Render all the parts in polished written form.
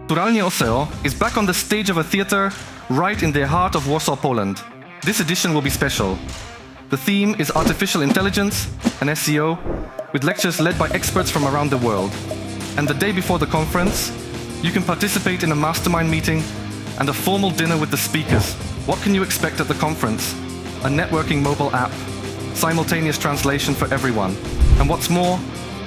Kulturalnie o SEO is back on the stage of a theater right in the heart of Warsaw, Poland. This edition will be special. The theme is artificial intelligence and SEO, with lectures led by experts from around the world. And the day before the conference, you can participate in a mastermind meeting and a formal dinner with the speakers. What can you expect at the conference? A networking mobile app, simultaneous translation for everyone, and what's more,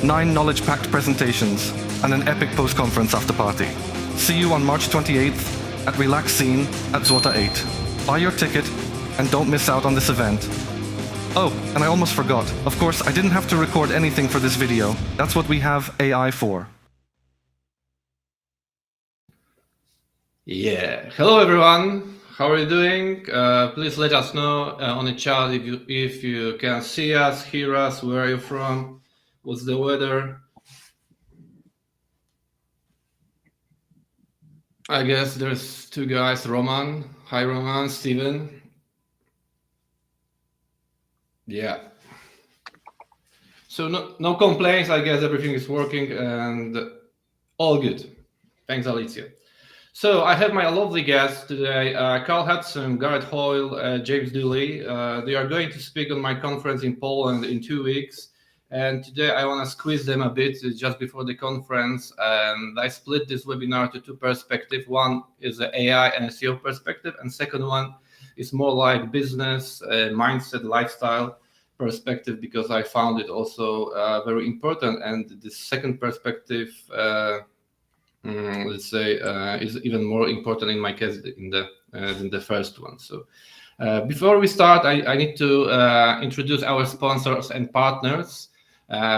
9 knowledge-packed presentations and an epic post-conference after party. See you on March 28th at Relax Scene at Złota 8. Buy your ticket and don't miss out on this event. Oh, and I almost forgot. Of course, I didn't have to record anything for this video. That's what we have AI for. Yeah. Hello, everyone. How are you doing? Please let us know on the chat if you can see us, hear us, where are you from, what's the weather. I guess there's 2 guys, Roman. Hi, Roman, Steven. Yeah. So no complaints. I guess everything is working and all good. Thanks, Alicia. So I have my lovely guests today, Carl Hudson, Gareth Hoyle, James Dooley. They are going to speak on my conference in Poland in 2 weeks. And today I want to squeeze them a bit just before the conference. And I split this webinar to 2 perspectives. One is the AI and SEO perspective, and second one is more like business, mindset, lifestyle perspective, because I found it also very important. And the second perspective, let's say, is even more important in my case than the first one. So before we start, I need to introduce our sponsors and partners,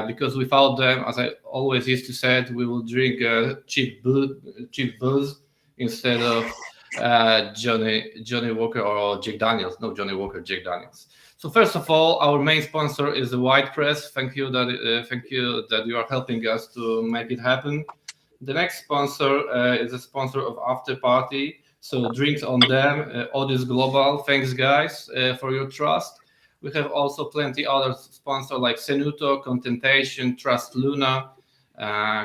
because without them, as I always used to say, we will drink cheap booze instead of Johnny Walker or Jack Daniels. No, Johnny Walker, Jack Daniels. So first of all, our main sponsor is the White Press. Thank you that you are helping us to make it happen. The next sponsor is a sponsor of After Party, so drinks on them. Odys Global. Thanks, guys, for your trust. We have also plenty other sponsors like Senuto, Contentation, Trust Luna.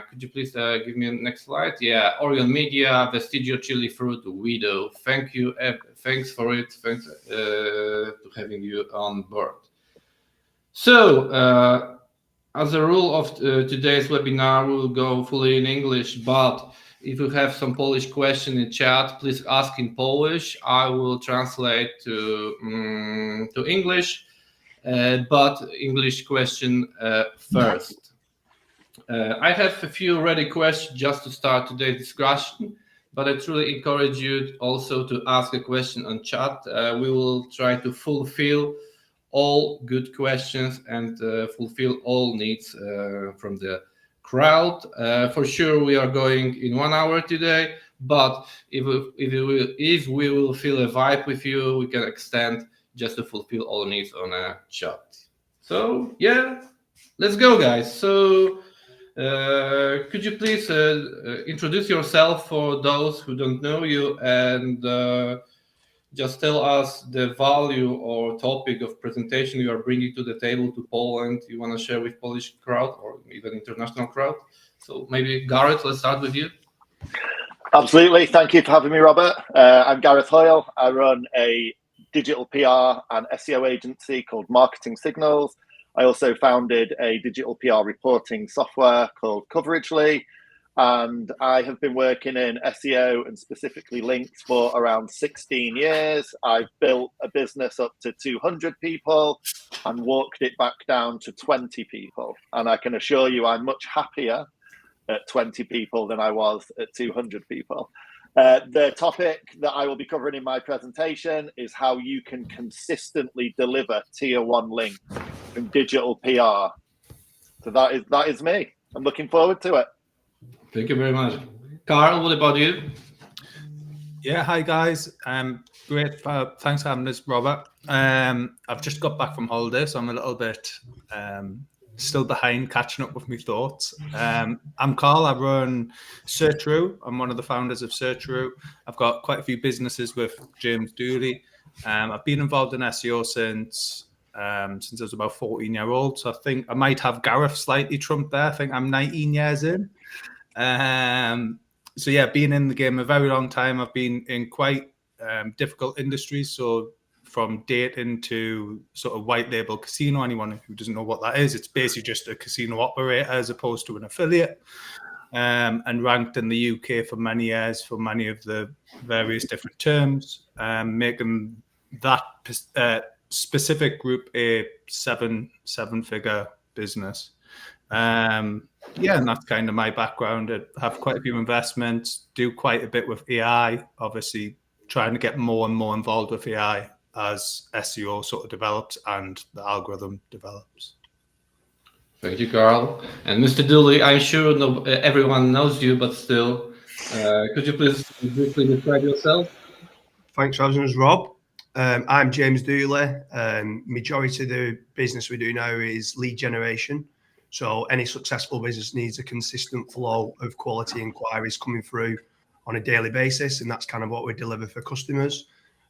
Could you please give me the next slide? Yeah, Orion Media, Vestigio Chili Fruit, Widow. Thank you. Thanks for it. Thanks to having you on board. So, as a rule of today's webinar, we'll go fully in English, but if you have some Polish question in chat, please ask in Polish. I will translate to English, but English question first. I have a few ready questions just to start today's discussion, but I truly encourage you also to ask a question on chat. We will try to fulfill all good questions and fulfill all needs from the crowd. For sure, we are going in 1 hour today, but if we will feel a vibe with you, we can extend just to fulfill all needs on a chat. So yeah, let's go, guys. So could you please introduce yourself for those who don't know you, and just tell us the value or topic of presentation you are bringing to the table to Poland you want to share with Polish crowd or even international crowd. So maybe Gareth, let's start with you. Absolutely. Thank you for having me, Robert. I'm Gareth Hoyle. I run a digital PR and SEO agency called Marketing Signals. I also founded a digital PR reporting software called Coveragely. And I have been working in SEO and specifically links for around 16 years. I've built a business up to 200 people and walked it back down to 20 people. And I can assure you I'm much happier at 20 people than I was at 200 people. The topic that I will be covering in my presentation is how you can consistently deliver tier 1 links from digital PR. So that is me. I'm looking forward to it. Thank you very much. Carl, what about you? Yeah, hi guys. Great. Thanks for having us, Robert. I've just got back from holiday, so I'm a little bit still behind catching up with my thoughts. I'm Carl. I run Search.ru. I'm one of the founders of Search.ru. I've got quite a few businesses with James Dooley. I've been involved in SEO since I was about 14-year-old. So I think I might have Gareth slightly trumped there. I think I'm 19 years in. so yeah, been in the game a very long time. I've been in quite difficult industries. So from dating to sort of white label casino, anyone who doesn't know what that is, it's basically just a casino operator as opposed to an affiliate. And ranked in the UK for many years for many of the various different terms, making that specific group a seven-figure business. And that's kind of my background. I have quite a few investments, do quite a bit with AI, obviously trying to get more and more involved with AI as SEO sort of develops and the algorithm develops. Thank you, Carl. And Mr. Dooley, I'm sure everyone knows you, but still, could you please briefly describe yourself? Thanks for having us, Rob. I'm James Dooley. Majority of the business we do now is lead generation. So any successful business needs a consistent flow of quality inquiries coming through on a daily basis, and that's kind of what we deliver for customers.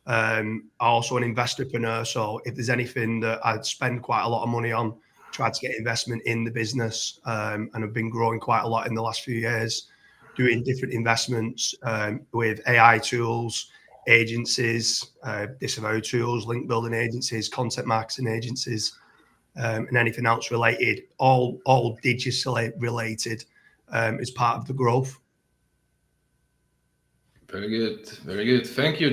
I'm also an investorpreneur, so if there's anything that I'd spend quite a lot of money on, try to get investment in the business, and I've been growing quite a lot in the last few years, doing different investments with AI tools, agencies, disavow tools, link building agencies, content marketing agencies, and anything else related, all digitally related, as part of the growth. Very good, very good. Thank you,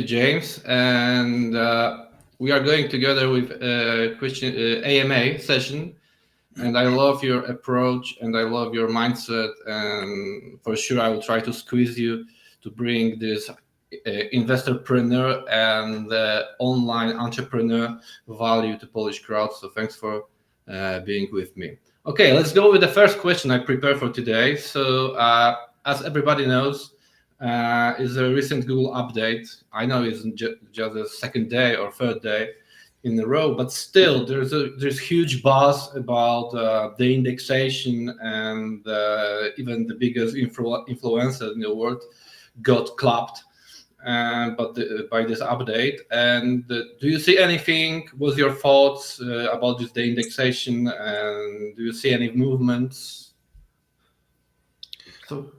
James. And we are going together with a question AMA session, and I love your approach and I love your mindset, and for sure I will try to squeeze you to bring this investorpreneur and online entrepreneur value to Polish crowd. So thanks for being with me. Okay, let's go with the first question I prepared for today. So as everybody knows, is a recent Google update. I know it's just the second day or third day in a row, but still there's huge buzz about the indexation, and even the biggest influencer in the world got clapped by this update. And do you see anything? What's your thoughts about this the indexation, and do you see any movements? So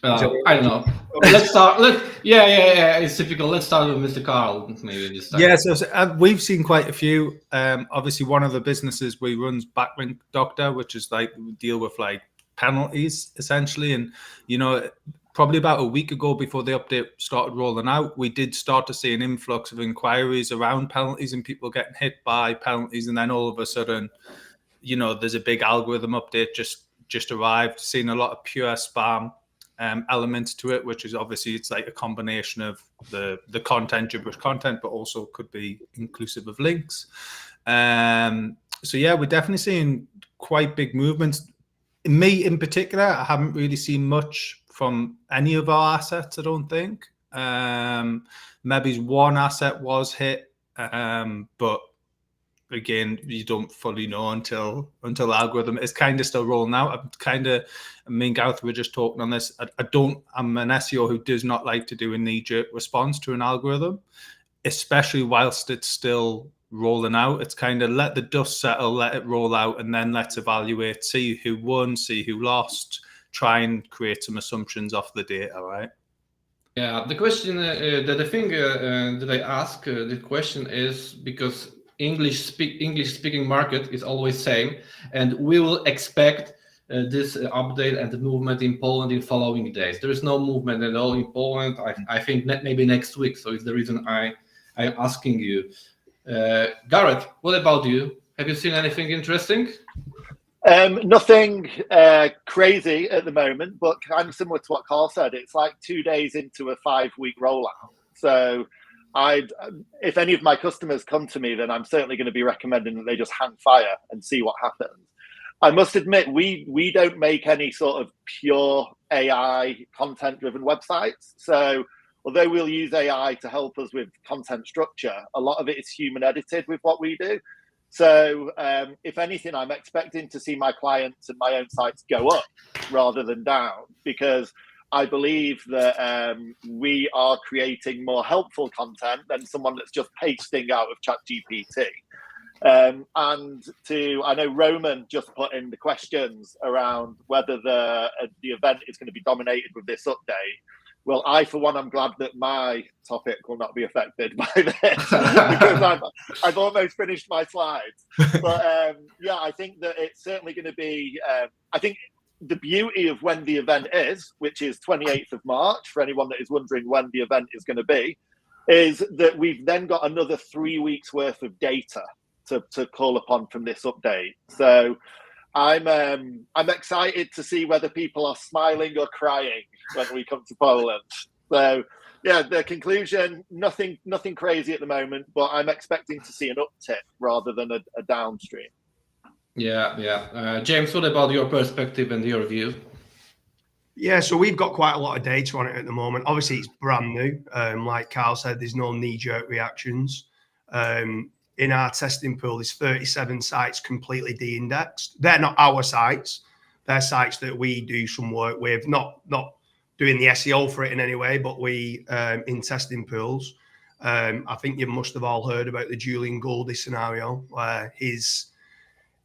I don't know. Let's start. It's typical. Let's start with Mr. Carl. Maybe this time. Yeah, so we've seen quite a few. Obviously, one of the businesses we run's Backlink Doctor, which is like we deal with like penalties essentially. And probably about a week ago, before the update started rolling out, we did start to see an influx of inquiries around penalties and people getting hit by penalties. And then all of a sudden, there's a big algorithm update just arrived. Seeing a lot of pure spam elements to it, which is obviously it's like a combination of the content, gibberish content, but also could be inclusive of links. So yeah, we're definitely seeing quite big movements. Me in particular, I haven't really seen much from any of our assets, I don't think. Maybe one asset was hit, but again, you don't fully know until the algorithm is kind of still rolling out. Me and Gareth were just talking on this. I'm an SEO who does not like to do a knee-jerk response to an algorithm, especially whilst it's still rolling out. It's kind of let the dust settle, let it roll out, and then let's evaluate, see who won, see who lost, try and create some assumptions off the data, right? Yeah, the question, the thing that I ask the question is because English speaking market is always same, and we will expect this update and the movement in Poland in following days. There is no movement at all in Poland. I think maybe next week. So it's the reason I'm asking you. Gareth, what about you? Have you seen anything interesting? Nothing crazy at the moment, but kind of similar to what Carl said. It's like 2 days into a 5-week rollout. So if any of my customers come to me, then I'm certainly going to be recommending that they just hang fire and see what happens. I must admit, we don't make any sort of pure AI content-driven websites. So although we'll use AI to help us with content structure, a lot of it is human edited with what we do. So if anything, I'm expecting to see my clients and my own sites go up rather than down, because I believe that we are creating more helpful content than someone that's just pasting out of ChatGPT. And I know Roman just put in the questions around whether the event is going to be dominated with this update. Well, I, for one, I'm glad that my topic will not be affected by this because I've almost finished my slides. But yeah, I think that it's certainly going to be, I think the beauty of when the event is, which is 28th of March, for anyone that is wondering when the event is going to be, is that we've then got another 3 weeks worth of data to call upon from this update. So I'm excited to see whether people are smiling or crying when we come to Poland. So yeah, the conclusion, nothing crazy at the moment, but I'm expecting to see an uptick rather than a downstream. Yeah. James, what about your perspective and your view? Yeah, so we've got quite a lot of data on it at the moment. Obviously, it's brand new. Like Carl said, there's no knee-jerk reactions. In our testing pool, there's 37 sites completely de-indexed. They're not our sites. They're sites that we do some work with, not doing the SEO for it in any way, but we, in testing pools. I think you must have all heard about the Julian Goldie scenario, where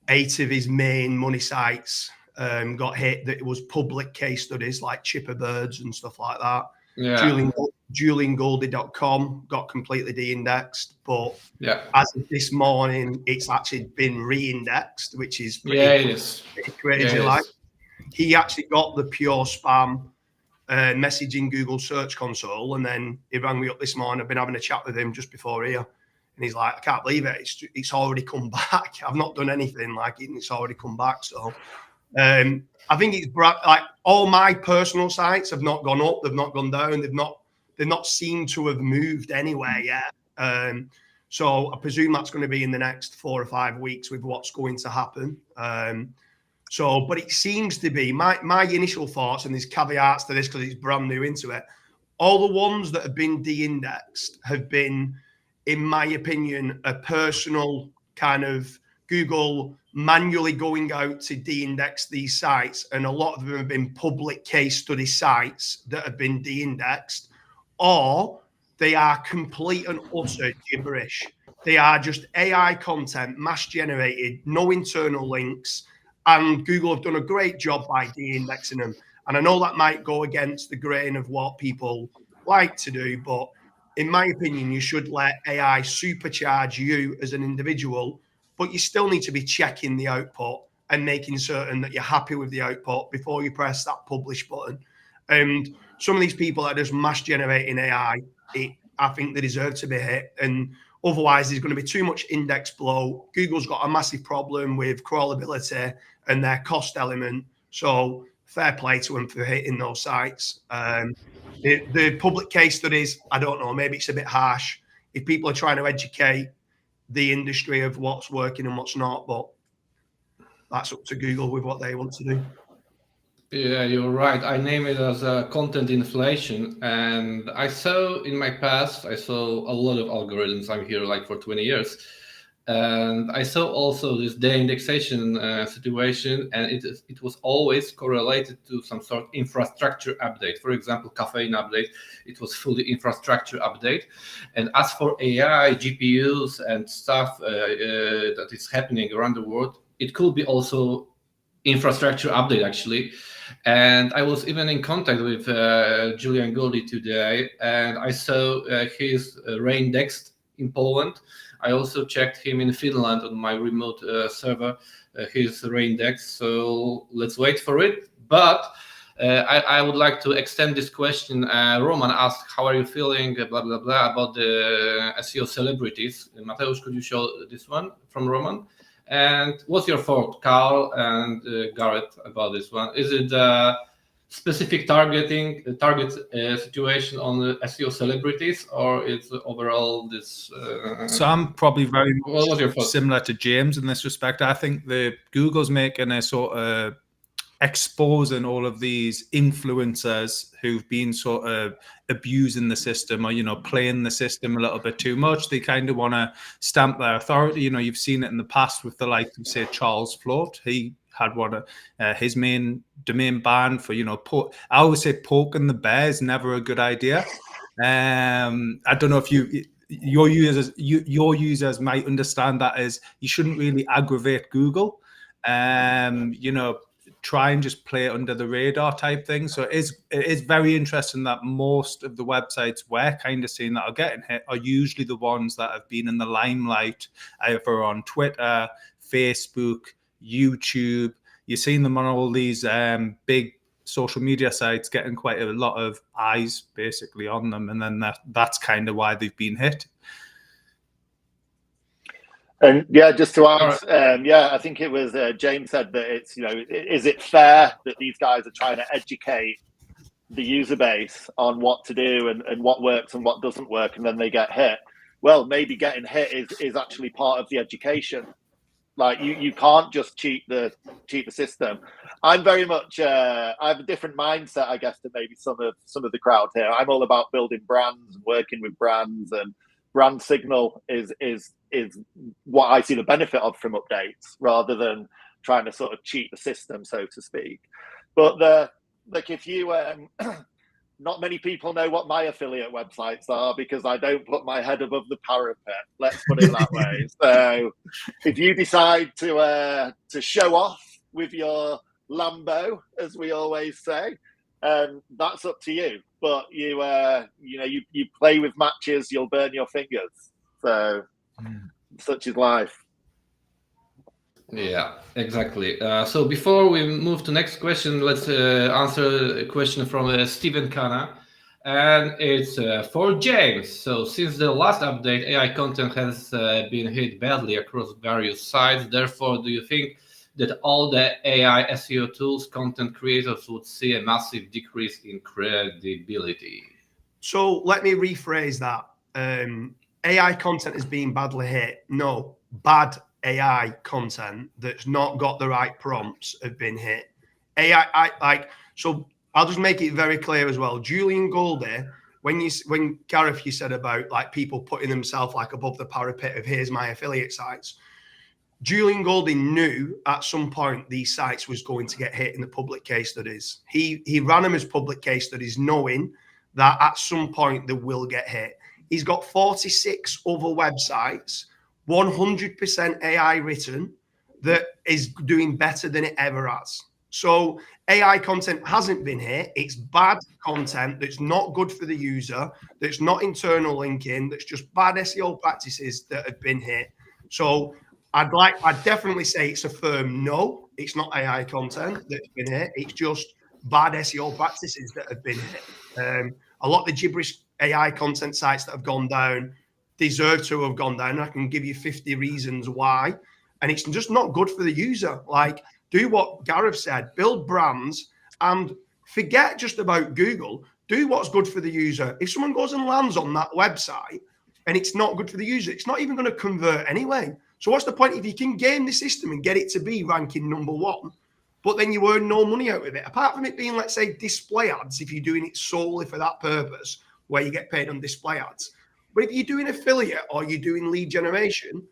8 of his main money sites got hit. That it was public case studies like Chipper Birds and stuff like that. Yeah. JulianGoldie.com got completely de-indexed, but as of this morning, it's actually been re-indexed, which is pretty crazy. Like, he actually got the pure spam message in Google Search Console, and then he rang me up this morning. I've been having a chat with him just before here, and he's like, "I can't believe it. It's already come back. I've not done anything. Like, it's already come back." So. I think it's like all my personal sites have not gone up, they've not gone down, they've not seemed to have moved anywhere yet. So I presume that's going to be in the next 4 or 5 weeks with what's going to happen. But it seems to be my initial thoughts, and there's caveats to this because it's brand new into it. All the ones that have been de-indexed have been, in my opinion, a personal kind of Google manually going out to de-index these sites, and a lot of them have been public case study sites that have been de-indexed, or they are complete and utter gibberish. They are just AI content, mass generated, no internal links, and Google have done a great job by de-indexing them. And I know that might go against the grain of what people like to do, but in my opinion, you should let AI supercharge you as an individual, but you still need to be checking the output and making certain that you're happy with the output before you press that publish button. And some of these people that are just mass generating AI, I think they deserve to be hit. And otherwise, there's going to be too much index blow. Google's got a massive problem with crawlability and their cost element. So fair play to them for hitting those sites. The public case studies, I don't know, maybe it's a bit harsh. If people are trying to educate the industry of what's working and what's not, but that's up to Google with what they want to do. Yeah, you're right. I name it as content inflation. And I saw in my past, a lot of algorithms. I'm here like for 20 years. And I saw also this de-indexation situation, and it was always correlated to some sort of infrastructure update. For example, caffeine update, it was fully infrastructure update. And as for AI, GPUs and stuff that is happening around the world, it could be also infrastructure update actually. And I was even in contact with Julian Goldie today, and I saw his re-indexed in Poland. I also checked him in Finland on my remote server, his re-index. So let's wait for it. But I would like to extend this question. Roman asked, how are you feeling, blah, blah, blah, about the SEO celebrities. Mateusz, could you show this one from Roman? And what's your thought, Carl and Gareth, about this one? Is it specific target situation on the SEO celebrities, or it's overall this? So I'm probably very similar to James in this respect. I think the Google's making a sort of exposing all of these influencers who've been sort of abusing the system, or playing the system a little bit too much. They kind of want to stamp their authority. You've seen it in the past with the likes of, say, Charles Float. He had one of his main domain banned for I always say poking the bear is never a good idea. I don't know if your users might understand that as you shouldn't really aggravate Google. Try and just play it under the radar type thing. So it is very interesting that most of the websites we're kind of seeing that are getting hit are usually the ones that have been in the limelight, either on Twitter, Facebook, YouTube. You're seeing them on all these big social media sites getting quite a lot of eyes basically on them. And then that's kind of why they've been hit. And yeah, just to add, I think it was James said that it's, is it fair that these guys are trying to educate the user base on what to do and what works and what doesn't work, and then they get hit? Well, maybe getting hit is actually part of the education. Like you can't just cheat the system. I'm very much I have a different mindset, I guess, to maybe some of the crowd here. I'm all about building brands and working with brands, and brand signal is what I see the benefit of from updates, rather than trying to sort of cheat the system, so to speak. But if you not many people know what my affiliate websites are, because I don't put my head above the parapet, let's put it that way. So if you decide to show off with your Lambo, as we always say, that's up to you. But you play with matches, you'll burn your fingers. So such is life. Yeah, exactly. So before we move to next question, let's answer a question from Stephen Kana, and it's for James. So since the last update, AI content has been hit badly across various sites. Therefore, do you think that all the AI SEO tools, content creators would see a massive decrease in credibility? So let me rephrase that. AI content is being badly hit. No, bad AI content that's not got the right prompts have been hit. So I'll just make it very clear as well. Julian Goldie, when Gareth, you said about like people putting themselves like above the parapet of here's my affiliate sites. Julian Goldie knew at some point these sites was going to get hit in the public case studies. He ran them as public case studies, knowing that at some point they will get hit. He's got 46 other websites, 100% AI written, that is doing better than it ever has. So AI content hasn't been hit. It's bad content that's not good for the user, that's not internal linking, that's just bad SEO practices that have been hit. So I'd definitely say it's a firm no. It's not AI content that's been hit. It's just bad SEO practices that have been hit. A lot of the gibberish AI content sites that have gone down deserve to have gone down. I can give you 50 reasons why. And it's just not good for the user. Like, do what Gareth said, build brands and forget just about Google. Do what's good for the user. If someone goes and lands on that website and it's not good for the user, it's not even going to convert anyway. So what's the point if you can game the system and get it to be ranking number one, but then you earn no money out of it? Apart from it being, let's say, display ads, if you're doing it solely for that purpose, where you get paid on display ads. But if you're doing affiliate or you're doing lead generation,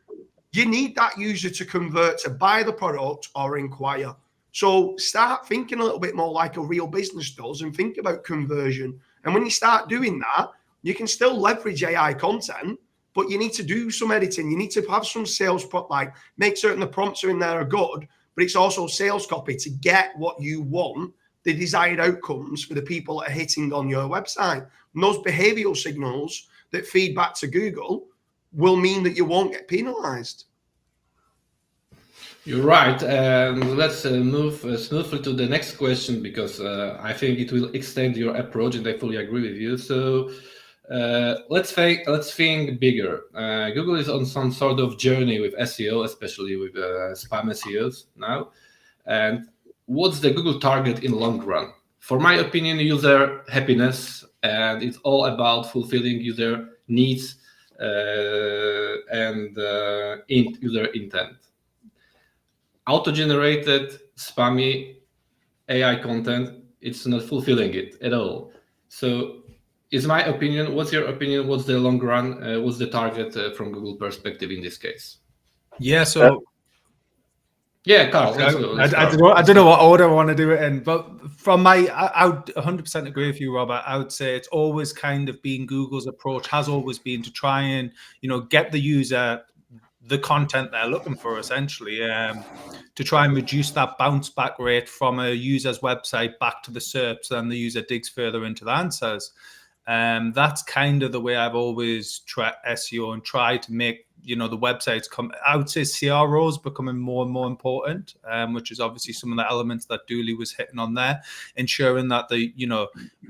you need that user to convert to buy the product or inquire. So start thinking a little bit more like a real business does and think about conversion. And when you start doing that, you can still leverage AI content, but you need to do some editing. You need to have some sales, like make certain the prompts are in there are good, but it's also sales copy to get what you want, the desired outcomes for the people that are hitting on your website. And those behavioral signals that feed back to Google will mean that you won't get penalized. You're right. Let's move smoothly to the next question, because I think it will extend your approach, and I fully agree with you. So let's think bigger. Google is on some sort of journey with SEO, especially with spam SEOs now. And what's the Google target in long run? For my opinion, user happiness, and it's all about fulfilling user needs and user intent. Auto-generated, spammy AI content, it's not fulfilling it at all. So is my opinion, what's your opinion? What's the long run? What's the target from Google perspective in this case? Yeah, so Yeah, Carl, let's go. I don't know what order I want to do it in, but from I would 100% agree with you, Robert. I would say it's always kind of been Google's approach has always been to try and, get the user the content they're looking for, essentially, to try and reduce that bounce back rate from a user's website back to the SERP, so then the user digs further into the answers. That's kind of the way I've always tried SEO and tried to make, the websites come. I would say CRO is becoming more and more important, which is obviously some of the elements that Dooley was hitting on there, ensuring that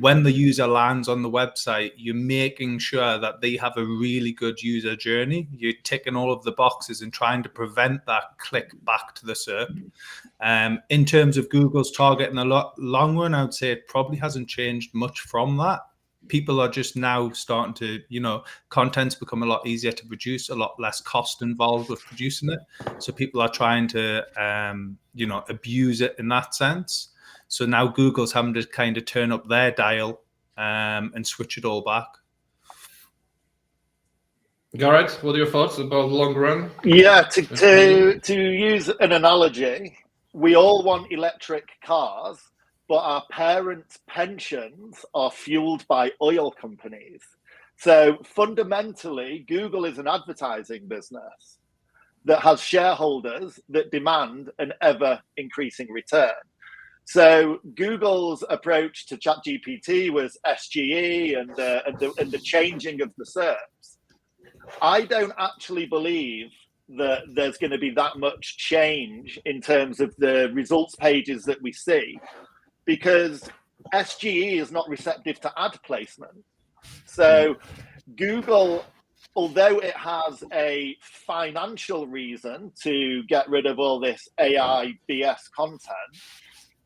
when the user lands on the website, you're making sure that they have a really good user journey. You're ticking all of the boxes and trying to prevent that click back to the SERP. In terms of Google's target in the long run, I would say it probably hasn't changed much from that. People are just now starting to, content's become a lot easier to produce, a lot less cost involved with producing it. So people are trying to, abuse it in that sense. So now Google's having to kind of turn up their dial and switch it all back. Gareth, what are your thoughts about the long run? Yeah, to use an analogy, we all want electric cars, but our parents' pensions are fueled by oil companies. So fundamentally, Google is an advertising business that has shareholders that demand an ever increasing return. So Google's approach to ChatGPT was SGE and the changing of the SERPs. I don't actually believe that there's going to be that much change in terms of the results pages that we see, because SGE is not receptive to ad placement. So Google, although it has a financial reason to get rid of all this AI BS content,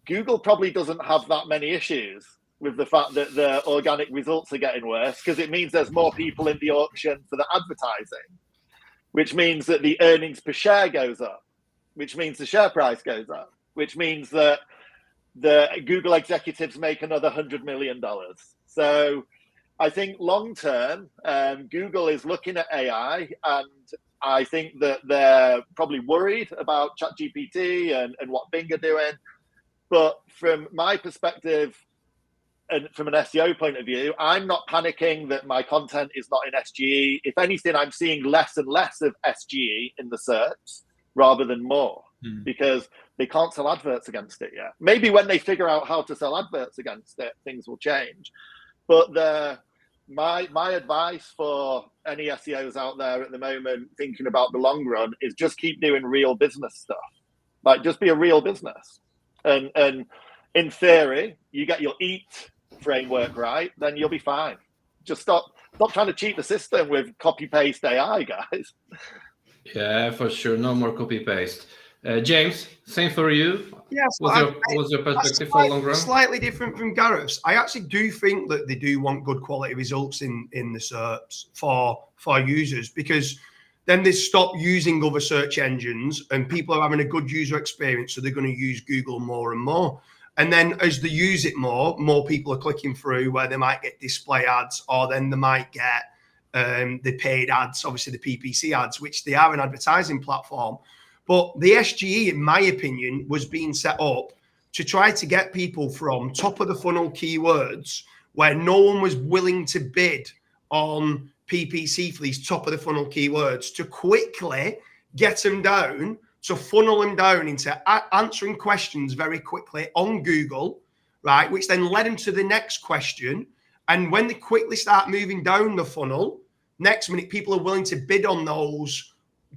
Google probably doesn't have that many issues with the fact that the organic results are getting worse, because it means there's more people in the auction for the advertising, which means that the earnings per share goes up, which means the share price goes up, which means that the Google executives make another $100 million. So I think long term, Google is looking at AI, and I think that they're probably worried about ChatGPT and what Bing are doing. But from my perspective, and from an SEO point of view, I'm not panicking that my content is not in SGE. If anything, I'm seeing less and less of SGE in the SERPs rather than more, because they can't sell adverts against it yet. Maybe when they figure out how to sell adverts against it, things will change. But my advice for any SEOs out there at the moment thinking about the long run is just keep doing real business stuff. Like, just be a real business. And in theory, you get your EAT framework right, then you'll be fine. Just stop trying to cheat the system with copy-paste AI, guys. Yeah, for sure. No more copy-paste. James, same for you. Yes. What's your perspective for long run? Slightly different from Gareth's. I actually do think that they do want good quality results in the SERPs for users, because then they stop using other search engines and people are having a good user experience, so they're going to use Google more and more. And then as they use it more people are clicking through, where they might get display ads, or then they might get the paid ads, obviously the PPC ads, which they are an advertising platform. But the SGE, in my opinion, was being set up to try to get people from top of the funnel keywords where no one was willing to bid on PPC for these top of the funnel keywords, to quickly get them down, to funnel them down into answering questions very quickly on Google, right? Which then led them to the next question. And when they quickly start moving down the funnel, next minute people are willing to bid on those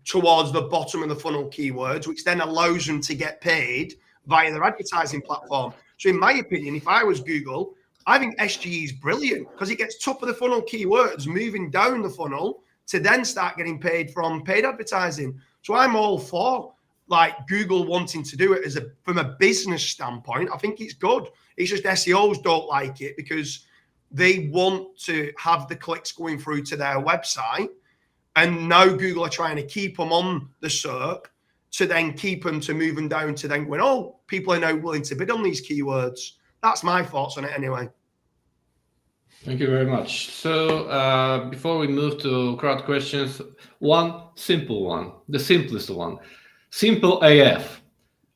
towards the bottom of the funnel keywords, which then allows them to get paid via their advertising platform. So in my opinion, if I was Google, I think SGE is brilliant, because it gets top of the funnel keywords moving down the funnel to then start getting paid from paid advertising. So I'm all for like Google wanting to do it from a business standpoint. I think it's good. It's just SEOs don't like it because they want to have the clicks going through to their website. And now Google are trying to keep them on the SERP to then keep them to move them down to then going, oh, people are now willing to bid on these keywords. That's my thoughts on it anyway. Thank you very much. So before we move to crowd questions, one simple one, the simplest one. Simple AF.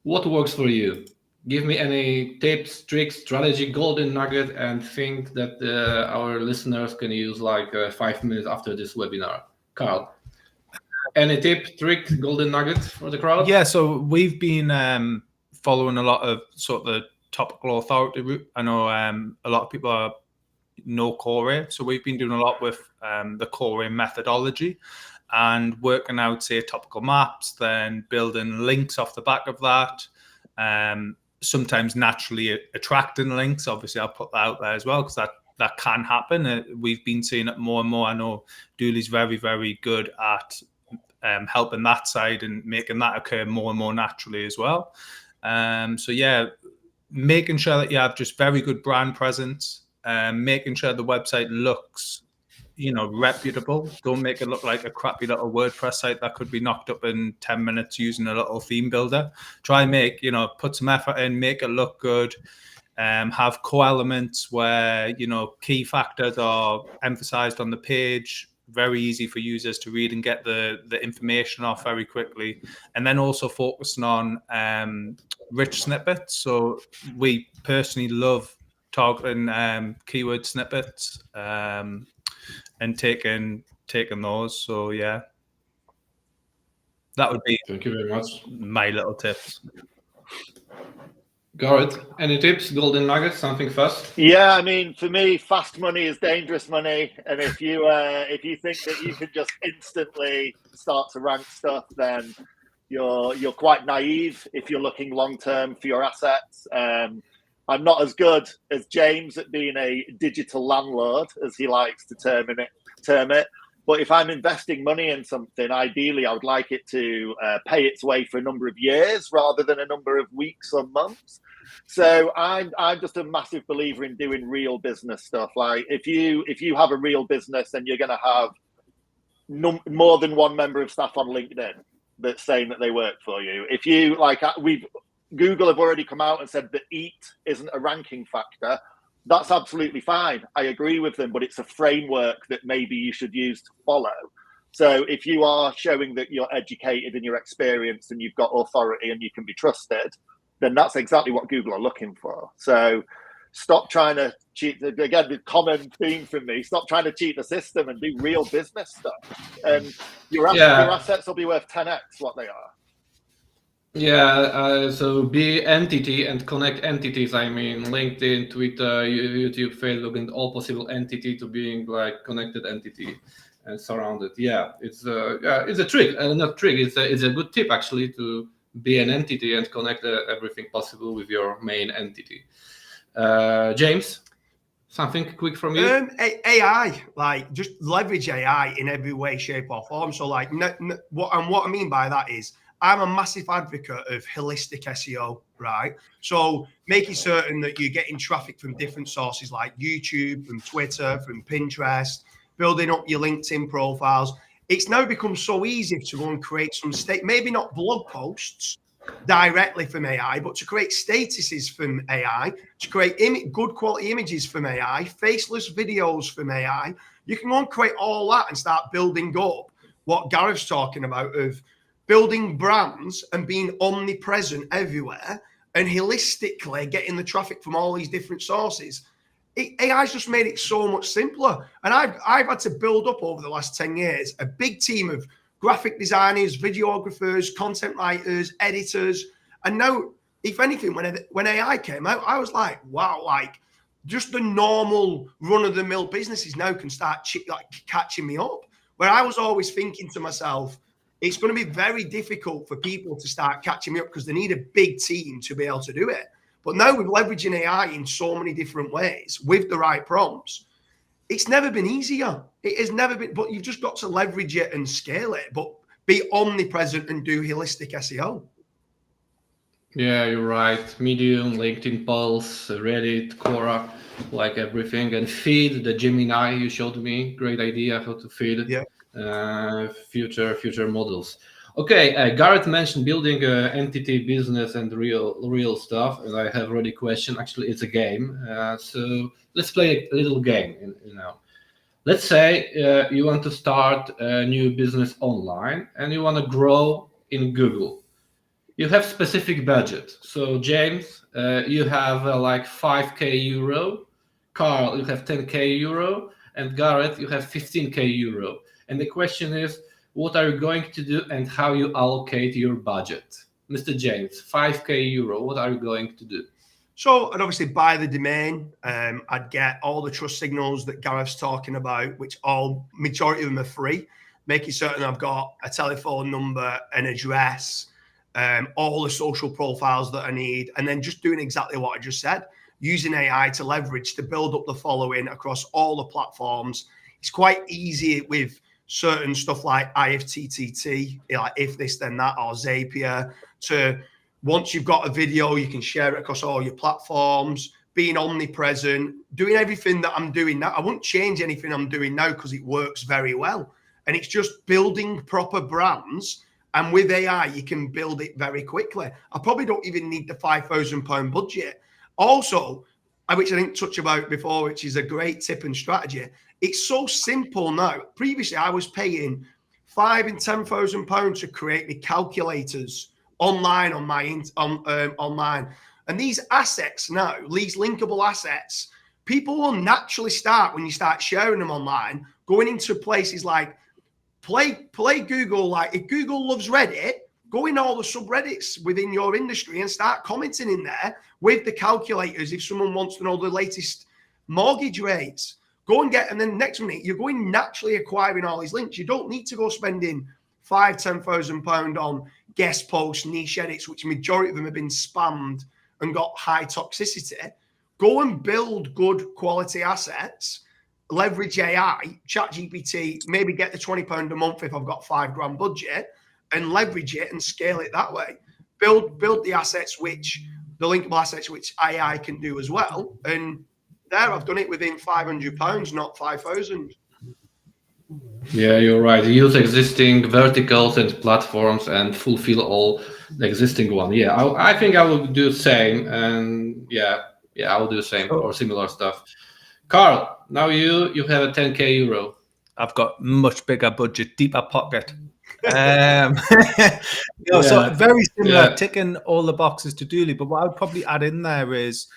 what works for you? Give me any tips, tricks, strategy, golden nugget, and think that our listeners can use like 5 minutes after this webinar. Carl, any tip, trick, golden nugget for the crowd? Yeah, so we've been following a lot of sort of the topical authority route. I know a lot of people know Corey, so we've been doing a lot with the Corey methodology and working out, say, topical maps, then building links off the back of that. Sometimes naturally attracting links. Obviously, I'll put that out there as well because that can happen. We've been seeing it more and more. I know Dooley's very, very good at helping that side and making that occur more and more naturally as well. So yeah, making sure that you have just very good brand presence, making sure the website looks, reputable. Don't make it look like a crappy little WordPress site that could be knocked up in 10 minutes using a little theme builder. Try and make, put some effort in, make it look good. Have core elements where, key factors are emphasized on the page, very easy for users to read and get the information off very quickly. And then also focusing on rich snippets. So we personally love targeting keyword snippets and taking those. So yeah, that would be, thank you very much, my little tips. Gareth, any tips, golden nuggets, something fast? Yeah, I mean, for me, fast money is dangerous money, and if you think that you can just instantly start to rank stuff, then you're quite naive if you're looking long term for your assets. I'm not as good as James at being a digital landlord, as he likes to term it. But if I'm investing money in something, ideally I would like it to pay its way for a number of years rather than a number of weeks or months. So I'm just a massive believer in doing real business stuff. Like if you have a real business, then you're going to have more than one member of staff on LinkedIn that's saying that they work for you. If you Google have already come out and said that EAT isn't a ranking factor. That's absolutely fine. I agree with them, but it's a framework that maybe you should use to follow. So if you are showing that you're educated and you're experienced and you've got authority and you can be trusted, then that's exactly what Google are looking for. So stop trying to cheat. Again, the common theme from me, stop trying to cheat the system and do real business stuff. And your assets will be worth 10x what they are. Yeah, so be entity and connect entities. I mean, LinkedIn, Twitter, YouTube, Facebook, and all possible entity to being like connected entity and surrounded. Yeah, it's a trick, not trick. It's a good tip actually to be an entity and connect everything possible with your main entity. James, something quick from you? AI, like just leverage AI in every way, shape, or form. So like, what I mean by that is, I'm a massive advocate of holistic SEO, right? So making certain that you're getting traffic from different sources like YouTube, from Twitter, from Pinterest, building up your LinkedIn profiles. It's now become so easy to go and create some maybe not blog posts directly from AI, but to create statuses from AI, to create good quality images from AI, faceless videos from AI. You can go and create all that and start building up what Gareth's talking about of building brands and being omnipresent everywhere and holistically getting the traffic from all these different sources. AI's just made it so much simpler. And I've had to build up over the last 10 years a big team of graphic designers, videographers, content writers, editors. And now, if anything, when AI came out, I was like, wow, like just the normal run-of-the-mill businesses now can start catching me up. Where I was always thinking to myself, it's going to be very difficult for people to start catching me up because they need a big team to be able to do it. But now with leveraging AI in so many different ways with the right prompts, it's never been easier. It has never been, but you've just got to leverage it and scale it, but be omnipresent and do holistic SEO. Yeah, you're right. Medium, LinkedIn Pulse, Reddit, Quora, like everything. And feed the Gemini you showed me. Great idea how to feed future models. Okay, Gareth mentioned building an entity, business, and real stuff. And I have already a question. Actually, it's a game. So let's play a little game. Let's say you want to start a new business online and you want to grow in Google. you have specific budget. So James, you have like 5k euro. Carl, you have 10k euro, and Gareth, you have 15k euro. And the question is, what are you going to do and how you allocate your budget? Mr. James, 5k euro, what are you going to do? So I'd obviously buy the domain. I'd get all the trust signals that Gareth's talking about, which majority of them are free. Making certain I've got a telephone number, an address, all the social profiles that I need, and then just doing exactly what I just said, using AI to leverage to build up the following across all the platforms. It's quite easy with certain stuff like IFTTT, like if this then that, or Zapier, to once you've got a video, you can share it across all your platforms, being omnipresent, doing everything that I'm doing now. I wouldn't change anything I'm doing now because it works very well. And it's just building proper brands. And with AI, you can build it very quickly. I probably don't even need the £5,000 budget. Also, which I didn't touch about before, which is a great tip and strategy. It's so simple now. Previously, I was paying £5,000 and £10,000 to create the calculators online on my online. And these assets now, these linkable assets, people will naturally start, when you start sharing them online, going into places like play Google. Like if Google loves Reddit, go in all the subreddits within your industry and start commenting in there with the calculators. If someone wants to know the latest mortgage rates, go and get, and then next minute you're going naturally acquiring all these links. You don't need to go spending £5,000-10,000 on guest posts, niche edits, which majority of them have been spammed and got high toxicity. Go and build good quality assets, leverage AI, ChatGPT, maybe get the £20 a month if I've got £5,000 budget, and leverage it and scale it that way. Build the assets, which the linkable assets, which AI can do as well. And there, I've done it within £500, not 5,000. Yeah, you're right. Use existing verticals and platforms and fulfill all the existing one. Yeah, I think I will do the same. And yeah, I will do the same or similar stuff. Carl, now you have a 10k euro. I've got much bigger budget, deeper pocket. So very similar, ticking all the boxes to Dooley. But what I would probably add in there is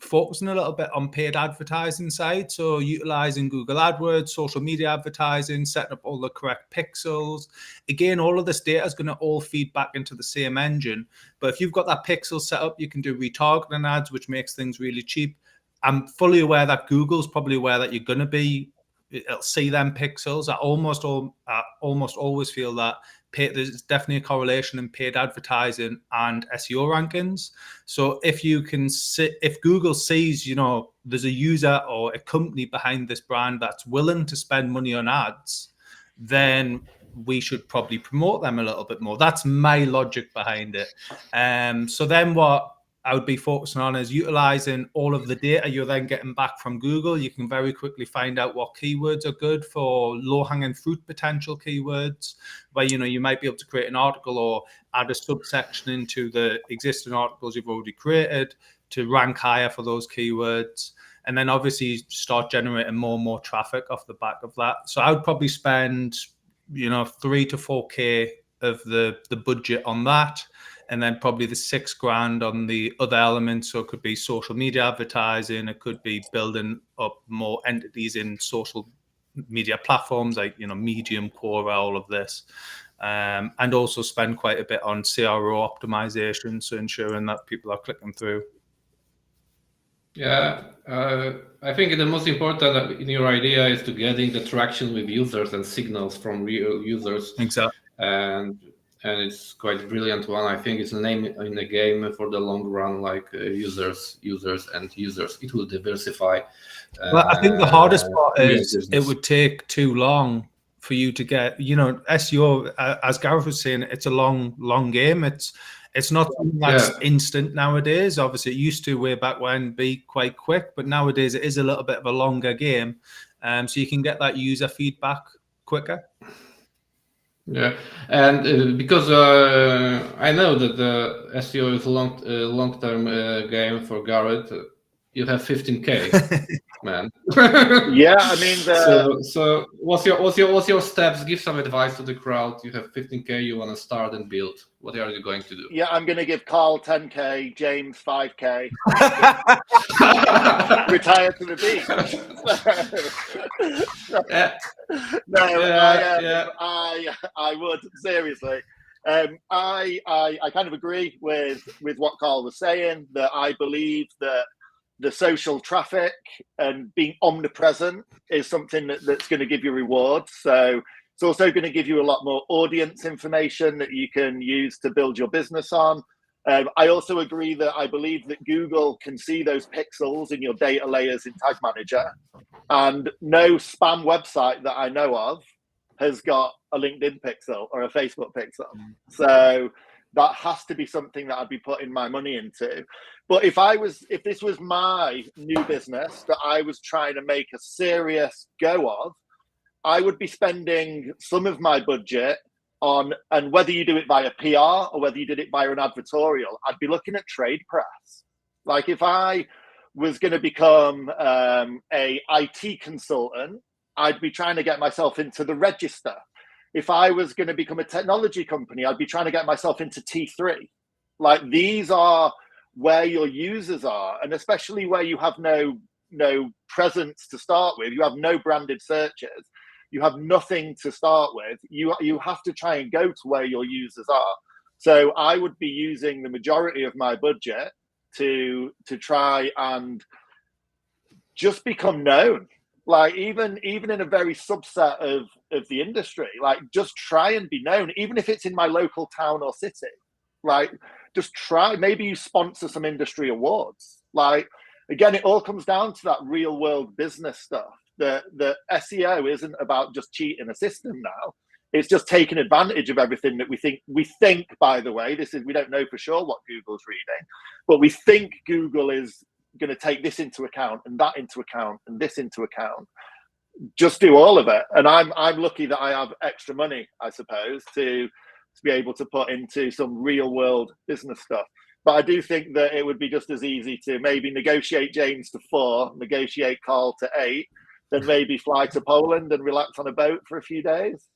focusing a little bit on paid advertising side. So utilizing Google AdWords, social media advertising, setting up all the correct pixels. Again, all of this data is going to all feed back into the same engine. But if you've got that pixel set up, you can do retargeting ads, which makes things really cheap. I'm fully aware that Google's probably aware that you're going to it'll see them pixels. I almost always feel that there's definitely a correlation in paid advertising and SEO rankings. So if Google sees, there's a user or a company behind this brand that's willing to spend money on ads, then we should probably promote them a little bit more. That's my logic behind it. So then what I would be focusing on is utilizing all of the data you're then getting back from Google. You can very quickly find out what keywords are good for low-hanging fruit potential keywords, where you might be able to create an article or add a subsection into the existing articles you've already created to rank higher for those keywords. And then obviously start generating more and more traffic off the back of that. So I would probably spend 3 to 4k of the budget on that. And then probably the $6,000 on the other elements. So it could be social media advertising. It could be building up more entities in social media platforms like, Medium, Quora, all of this. And also spend quite a bit on CRO optimization. So ensuring that people are clicking through. Yeah, I think the most important in your idea is to getting the traction with users and signals from real users. Exactly. And it's quite a brilliant one. I think it's a name in the game for the long run, like users. It will diversify. Well, I think the hardest part is it would take too long for you to get, SEO, as Gareth was saying, it's a long game. It's not something that's instant nowadays. Obviously, it used to way back when be quite quick, but nowadays it is a little bit of a longer game. So you can get that user feedback quicker. Yeah, and because I know that the SEO is a long-term game for Gareth, you have 15K, man. Yeah, I mean, so what's your steps? Give some advice to the crowd. You have 15K, you want to start and build. What are you going to do? yeah, I'm going to give Carl 10K, James 5K. Retire to the beach. I would seriously. I kind of agree with what Carl was saying, that I believe that the social traffic and being omnipresent is something that's going to give you rewards. So it's also going to give you a lot more audience information that you can use to build your business on. I also agree that I believe that Google can see those pixels in your data layers in Tag Manager, and no spam website that I know of has got a LinkedIn pixel or a Facebook pixel. So that has to be something that I'd be putting my money into. But if this was my new business that I was trying to make a serious go of, I would be spending some of my budget on, and whether you do it via PR or whether you did it via an advertorial, I'd be looking at trade press. Like if I was going to become a IT consultant, I'd be trying to get myself into the Register. If I was going to become a technology company, I'd be trying to get myself into T3. Like these are where your users are, and especially where you have no presence to start with, you have no branded searches, you have nothing to start with, you have to try and go to where your users are. So I would be using the majority of my budget to try and just become known. Like even in a very subset of the industry, like just try and be known, even if it's in my local town or city. Like just try, maybe you sponsor some industry awards. Like again, it all comes down to that real world business stuff. The SEO isn't about just cheating a system now. It's just taking advantage of everything that we think, by the way, we don't know for sure what Google's reading, but we think Google is going to take this into account and that into account and this into account. Just do all of it. And I'm lucky that I have extra money, I suppose, to be able to put into some real world business stuff. But I do think that it would be just as easy to maybe negotiate James to 4, negotiate Carl to 8, then maybe fly to Poland and relax on a boat for a few days.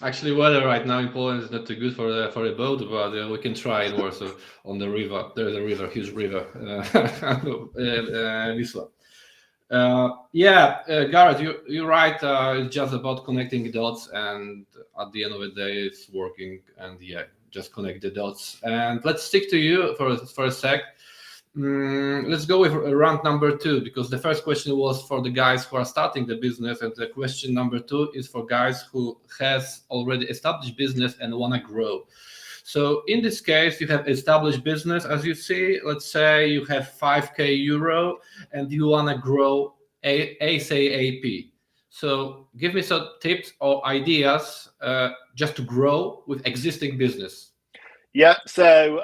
Actually, weather right now in Poland is not too good for a boat, but we can try in Warsaw on the river. There's a river, huge river, Wisła. Gareth, you're right. It's just about connecting the dots, and at the end of the day, it's working. And just connect the dots. And let's stick to you for a sec. Let's go with round number 2, because the first question was for the guys who are starting the business, and the question number 2 is for guys who has already established business and want to grow. So in this case, you have established business, as you see. Let's say you have 5K euro and you want to grow ASAP. So give me some tips or ideas just to grow with existing business. Yeah, so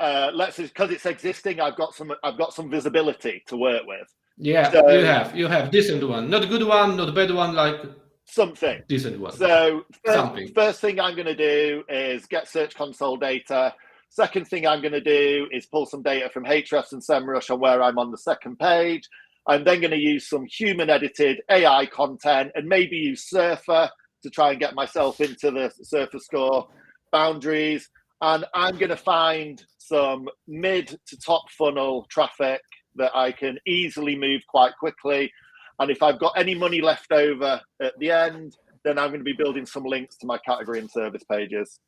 because it's existing, I've got some visibility to work with. Yeah, so, you have decent one, not a good one, not a bad one, like something decent one. So first thing I'm going to do is get Search Console data. Second thing I'm going to do is pull some data from Ahrefs and SEMrush on where I'm on the second page. I'm then going to use some human edited AI content and maybe use Surfer to try and get myself into the Surfer score boundaries. And I'm going to find some mid to top funnel traffic that I can easily move quite quickly. And if I've got any money left over at the end, then I'm going to be building some links to my category and service pages.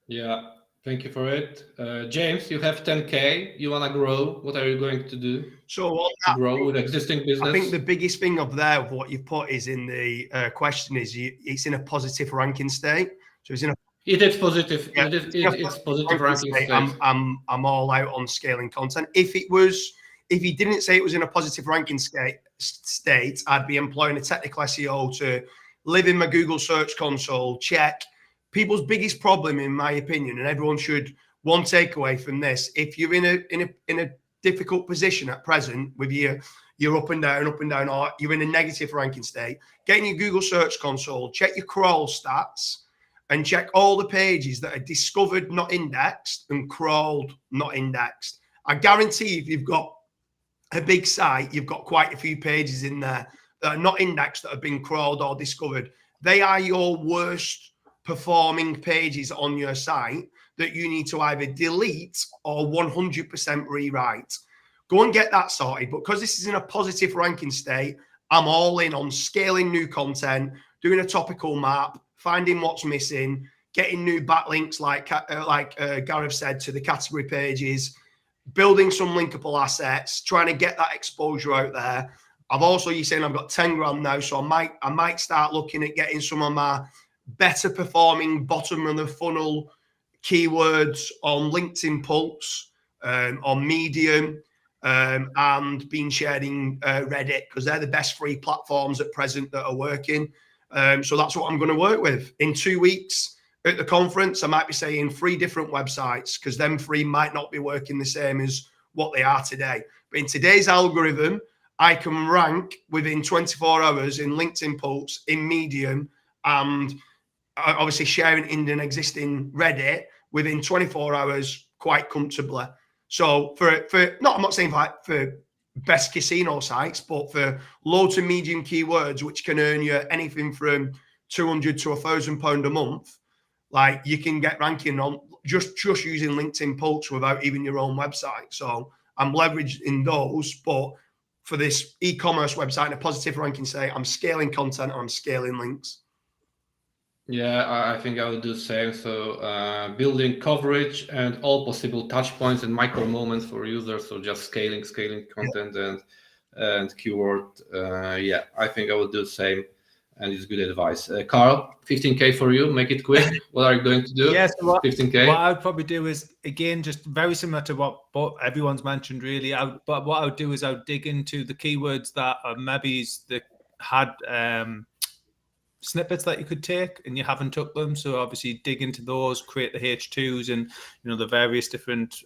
Yeah, thank you for it. James, you have 10K. You want to grow. What are you going to do? So to grow with existing business? I think the biggest thing of what you've put is in the question is it's in a positive ranking state. So it's in a It is positive. Yeah, it's positive ranking state. I'm all out on scaling content. If he didn't say it was in a positive ranking state, I'd be employing a technical SEO to live in my Google Search Console, check. People's biggest problem, in my opinion, and everyone should, one takeaway from this: if you're in a difficult position at present with you're up and down, or you're in a negative ranking state, get in your Google Search Console, check your crawl stats, and check all the pages that are discovered, not indexed, and crawled, not indexed. I guarantee if you've got a big site, you've got quite a few pages in there that are not indexed, that have been crawled or discovered. They are your worst performing pages on your site that you need to either delete or 100% rewrite. Go and get that sorted. But because this is in a positive ranking state, I'm all in on scaling new content, doing a topical map, finding what's missing, getting new backlinks like Gareth said to the category pages, building some linkable assets, trying to get that exposure out there. I've also, you're saying I've got 10 grand now, so I might start looking at getting some of my better performing bottom of the funnel keywords on LinkedIn Pulse, on Medium, and being shared in Reddit, because they're the best free platforms at present that are working. So that's what I'm going to work with. In 2 weeks at the conference, I might be saying 3 different websites, because them 3 might not be working the same as what they are today. But in today's algorithm, I can rank within 24 hours in LinkedIn Pulse, in Medium, and obviously sharing in an existing Reddit within 24 hours quite comfortably. So I'm not saying for best casino sites, but for low to medium keywords, which can earn you anything from £200 to £1,000 a month, like you can get ranking on just using LinkedIn Pulse without even your own website. So I'm leveraging those, but for this e-commerce website in a positive ranking state, I'm scaling content and I'm scaling links. Yeah, I think I will do the same. So building coverage and all possible touch points and micro moments for users. So just scaling content and keyword. Yeah, I think I will do the same. And it's good advice. Carl, 15K for you. Make it quick. What are you going to do? Yes, 15K. What I'd probably do is, again, just very similar to what everyone's mentioned, really. But what I would do is I would dig into the keywords that are maybe that had snippets that you could take and you haven't took them. So obviously dig into those, create the H2s and the various different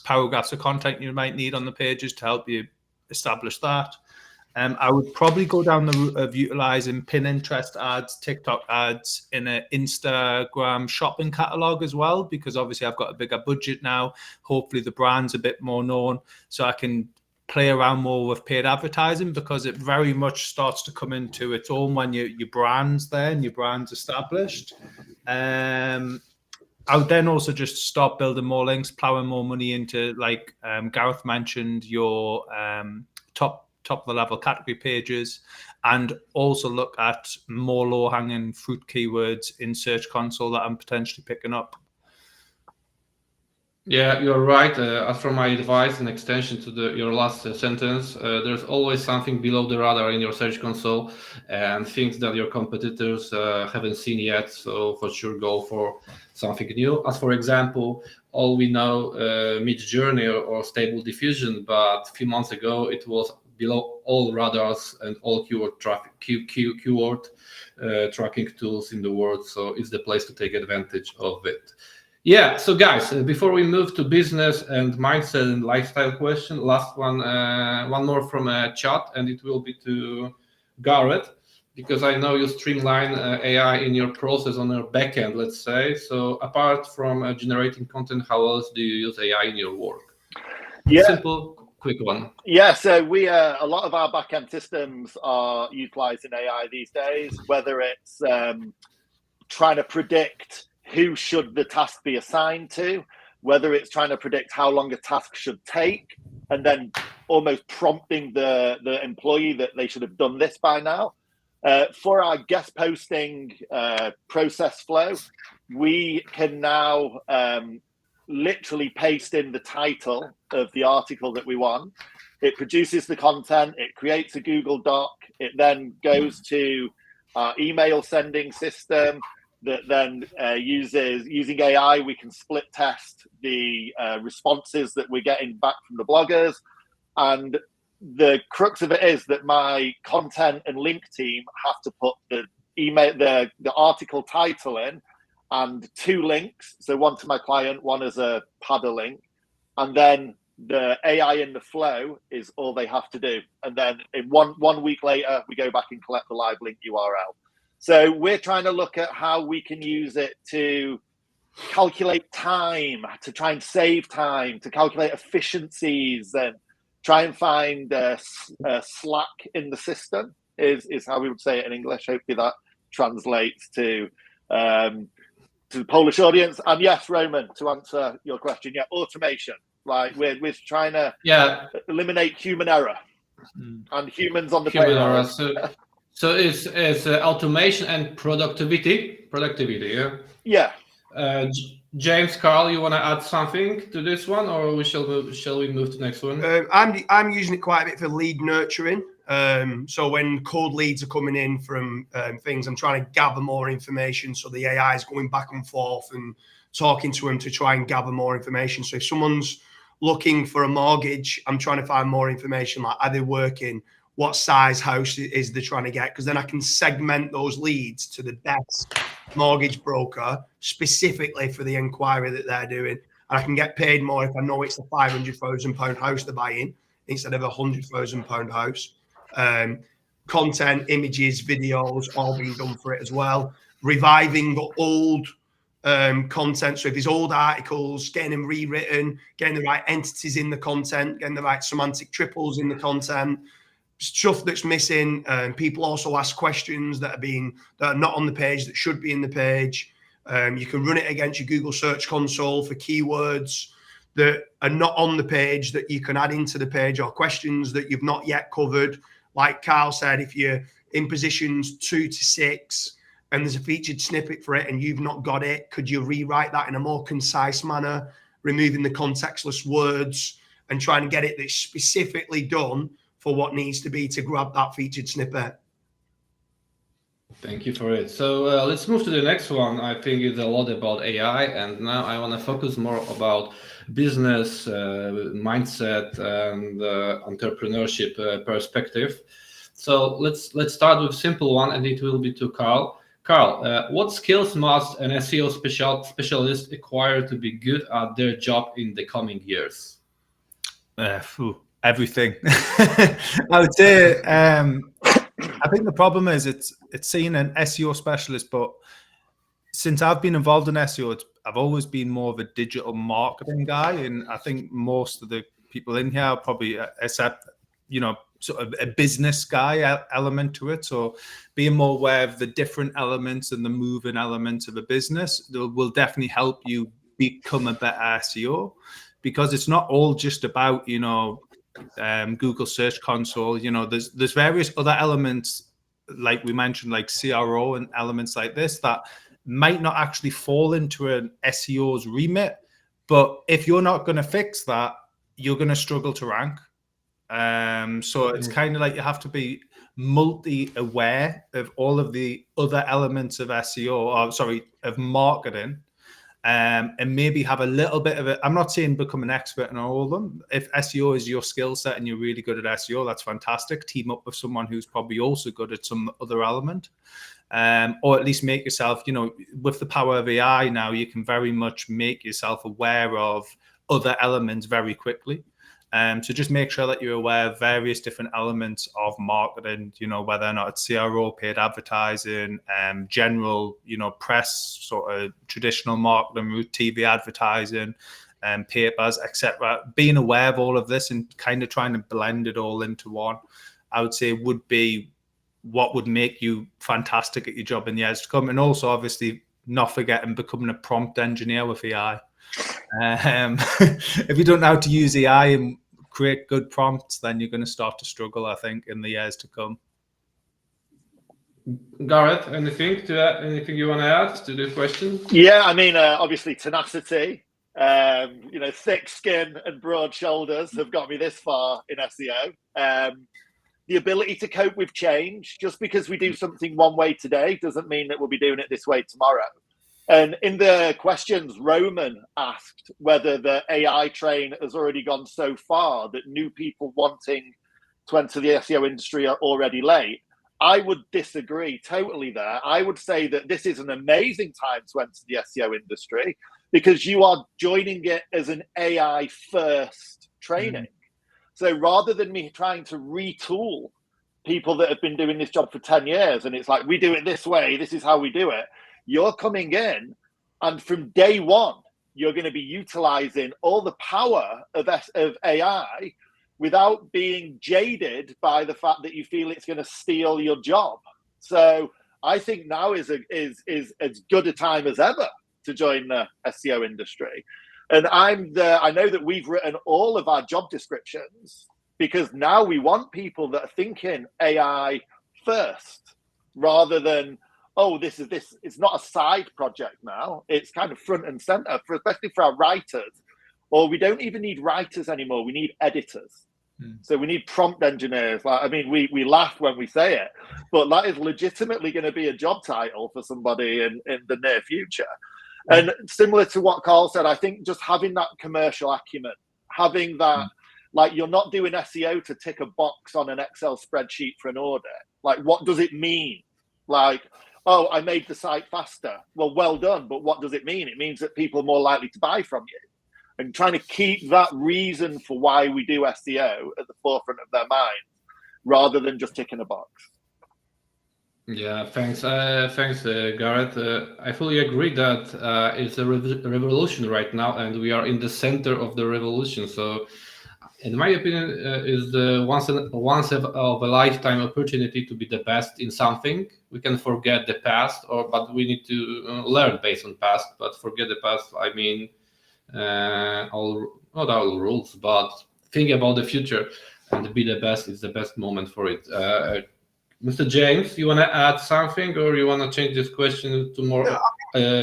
paragraphs of content you might need on the pages to help you establish that. I would probably go down the route of utilizing Pinterest ads, TikTok ads in an Instagram shopping catalog as well, because obviously I've got a bigger budget now. Hopefully the brand's a bit more known, so I can play around more with paid advertising, because it very much starts to come into its own when your brand's there and your brand's established. I would then also just start building more links, plowing more money into, like Gareth mentioned, your top of the level category pages, and also look at more low-hanging fruit keywords in Search Console that I'm potentially picking up. Yeah, you're right. As for my advice, in extension to your last sentence, there's always something below the radar in your Search Console and things that your competitors haven't seen yet. So for sure, go for something new. As for example, all we know Mid-Journey or Stable Diffusion, but a few months ago it was below all radars and all keyword traffic, keyword tracking tools in the world. So it's the place to take advantage of it. Yeah, so guys, before we move to business and mindset and lifestyle question, last one more from chat, and it will be to Gareth, because I know you streamline AI in your process on your backend, let's say. So apart from generating content, how else do you use AI in your work? Yeah. Simple, quick one. Yeah, so we a lot of our backend systems are utilizing AI these days, whether it's trying to predict who should the task be assigned to, whether it's trying to predict how long a task should take, and then almost prompting the employee that they should have done this by now. For our guest posting process flow, we can now literally paste in the title of the article that we want. It produces the content, it creates a Google Doc, it then goes to our email sending system that then using AI, we can split test the responses that we're getting back from the bloggers. And the crux of it is that my content and link team have to put the article title in and 2 links. So one to my client, one as a paddle link. And then the AI in the flow is all they have to do. And then in one week later, we go back and collect the live link URL. So we're trying to look at how we can use it to calculate time, to try and save time, to calculate efficiencies, and try and find slack in the system is how we would say it in English. Hopefully that translates to the Polish audience. And yes, Roman, to answer your question, yeah, automation. Like we're trying to eliminate human error and humans on the payroll. So it's automation and productivity. Yeah. Yeah. James, Carl, you want to add something to this one, or shall we move to the next one? I'm using it quite a bit for lead nurturing. So when cold leads are coming in from things, I'm trying to gather more information. So the AI is going back and forth and talking to them to try and gather more information. So if someone's looking for a mortgage, I'm trying to find more information, like are they working, what size house is they trying to get, because then I can segment those leads to the best mortgage broker specifically for the inquiry that they're doing, and I can get paid more if I know it's a £500,000 house they're buying instead of a £100,000 house. Content, images, videos, all being done for it as well. Reviving the old content. So if there's old articles, getting them rewritten, getting the right entities in the content, getting the right semantic triples in the content, stuff that's missing. People also ask questions that are not on the page that should be in the page. You can run it against your Google Search Console for keywords that are not on the page that you can add into the page, or questions that you've not yet covered. Like Carl said, if you're in positions 2 to 6 and there's a featured snippet for it and you've not got it, could you rewrite that in a more concise manner, removing the contextless words and trying to get it that's specifically done for what needs to be to grab that featured snippet? Thank you for it. So let's move to the next one. I think it's a lot about AI, and now I want to focus more about business mindset and entrepreneurship perspective. So let's start with a simple one, and it will be to Carl. Carl, what skills must an SEO specialist acquire to be good at their job in the coming years? Everything. I would say I think the problem is it's seeing an SEO specialist, but since I've been involved in SEO, I've always been more of a digital marketing guy, and I think most of the people in here are probably, except sort of a business guy element to it. So being more aware of the different elements and the moving elements of a business will definitely help you become a better SEO, because it's not all just about Google Search Console. There's various other elements, like we mentioned, like CRO and elements like this that might not actually fall into an SEO's remit, but if you're not going to fix that, you're going to struggle to rank. So it's kind of like you have to be multi-aware of all of the other elements of of marketing. And maybe have a little bit of it. I'm not saying become an expert in all of them. If SEO is your skill set and you're really good at SEO, that's fantastic. Team up with someone who's probably also good at some other element, or at least make yourself, with the power of AI now, you can very much make yourself aware of other elements very quickly. So just make sure that you're aware of various different elements of marketing, whether or not it's CRO, paid advertising, general, press, sort of traditional marketing route, TV advertising, papers, etc. Being aware of all of this and kind of trying to blend it all into one, I would say would be what would make you fantastic at your job in the years to come. And also, obviously, not forgetting becoming a prompt engineer with AI. If you don't know how to use AI and create good prompts, then you're going to start to struggle, I think, in the years to come. Gareth, anything you want to add to this question? Yeah, I mean, obviously tenacity, thick skin and broad shoulders have got me this far in SEO. The ability to cope with change. Just because we do something one way today doesn't mean that we'll be doing it this way tomorrow. And in the questions, Roman asked whether the AI train has already gone so far that new people wanting to enter the SEO industry are already late. I would disagree totally there. I would say that this is an amazing time to enter the SEO industry because you are joining it as an AI first training. So rather than me trying to retool people that have been doing this job for 10 years, and it's like, we do it this way, this is how we do it. You're coming in And from day one, you're going to be utilizing all the power of AI without being jaded by the fact that you feel it's going to steal your job. So I think now is as good a time as ever to join the SEO industry. And I know that we've written all of our job descriptions because now we want people that are thinking AI first rather than, oh, this. It's not a side project now. It's kind of front and center, especially for our writers. Or we don't even need writers anymore. We need editors. So we need prompt engineers. We laugh when we say it, but that is legitimately going to be a job title for somebody in the near future. And similar to what Carl said, I think just having that commercial acumen, having that, like, you're not doing SEO to tick a box on an Excel spreadsheet for an audit. Like, what does it mean? Like, oh, I made the site faster. Well done. But what does it mean? It means that people are more likely to buy from you. And trying to keep that reason for why we do SEO at the forefront of their mind, rather than just ticking a box. Yeah, thanks, Gareth. I fully agree that it's a revolution right now, and we are in the center of the revolution. So, in my opinion, is the once of a lifetime opportunity to be the best in something. We can forget the past, but we need to learn based on past. But forget the past, I mean, not all rules, but think about the future and be the best is the best moment for it. Mr. James, you want to add something, or you want to change this question to more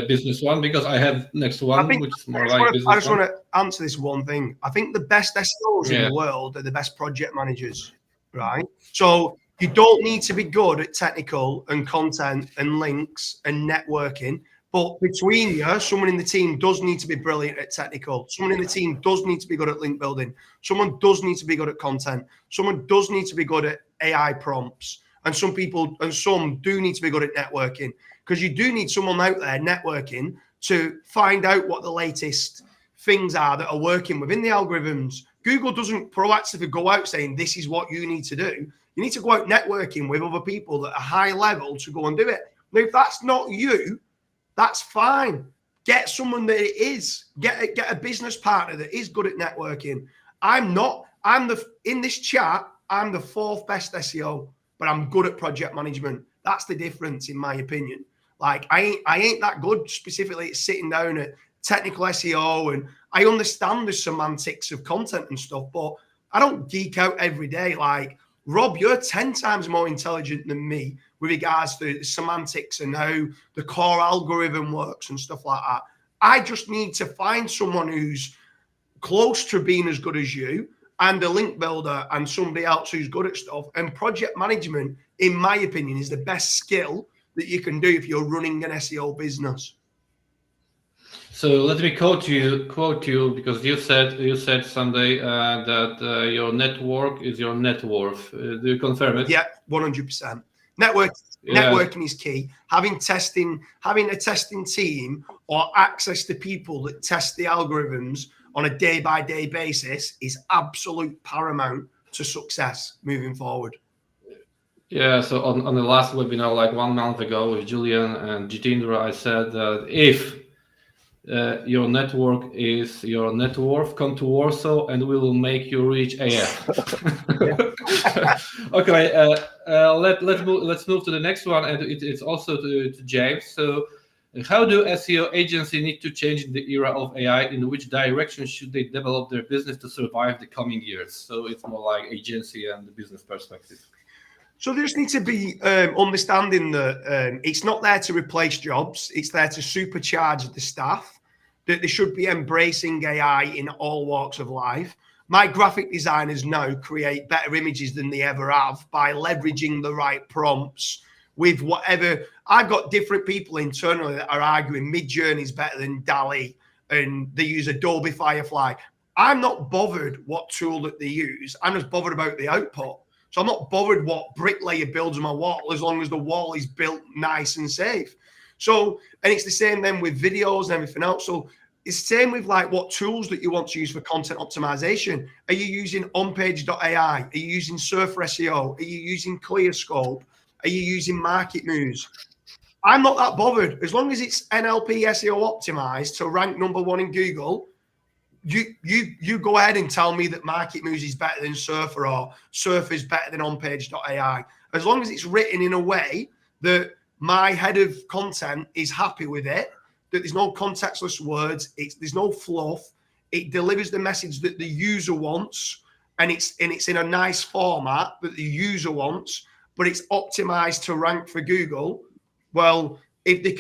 business one? Because I have next one, which is more like business. I just want to answer this one thing. I think the best SEOs in the world are the best project managers, right? So you don't need to be good at technical and content and links and networking. But between you, someone in the team does need to be brilliant at technical. Someone in the team does need to be good at link building. Someone does need to be good at content. Someone does need to be good at AI prompts. And some do need to be good at networking, because you do need someone out there networking to find out what the latest things are that are working within the algorithms. Google doesn't proactively go out saying, this is what you need to do. You need to go out networking with other people that are high level to go and do it. Now, if that's not you, that's fine. Get someone that it is. Get a business partner that is good at networking. In this chat, I'm the 4th best SEO, but I'm good at project management. That's the difference, in my opinion. Like, I ain't that good specifically at sitting down at technical SEO, and I understand the semantics of content and stuff, but I don't geek out every day. Like, Rob, you're 10 times more intelligent than me with regards to the semantics and how the core algorithm works and stuff like that. I just need to find someone who's close to being as good as you, and a link builder and somebody else who's good at stuff. And project management, in my opinion, is the best skill that you can do if you're running an SEO business. So let me quote you because you said Sunday that your network is your net worth. Do you confirm it? Yeah, 100%. Networking is key. Having a testing team or access to people that test the algorithms on a day-by-day basis is absolute paramount to success moving forward. Yeah, so on the last webinar, like 1 month ago with Julian and Jitendra, I said that if your network is your net worth, come to Warsaw and we will make you rich AF. Okay, let's move to the next one, and it's also to James. So, how do SEO agencies need to change in the era of AI? In which direction should they develop their business to survive the coming years? So it's more like agency and the business perspective. So there just needs to be understanding that it's not there to replace jobs. It's there to supercharge the staff, that they should be embracing AI in all walks of life. My graphic designers now create better images than they ever have by leveraging the right prompts with whatever. I've got different people internally that are arguing Midjourney is better than DALL-E and they use Adobe Firefly. I'm not bothered what tool that they use. I'm just bothered about the output. So I'm not bothered what bricklayer builds on my wall as long as the wall is built nice and safe. So, and it's the same then with videos and everything else. So it's the same with like what tools that you want to use for content optimization. Are you using onpage.ai? Are you using Surfer SEO? Are you using ClearScope? Are you using Market Moves? I'm not that bothered. As long as it's NLP SEO optimized to rank #1 in Google, you go ahead and tell me that Market Moves is better than Surfer or Surfer is better than onpage.ai. As long as it's written in a way that my head of content is happy with it, that there's no contextless words, there's no fluff, it delivers the message that the user wants, and it's in a nice format that the user wants, but it's optimized to rank for Google. Well, if they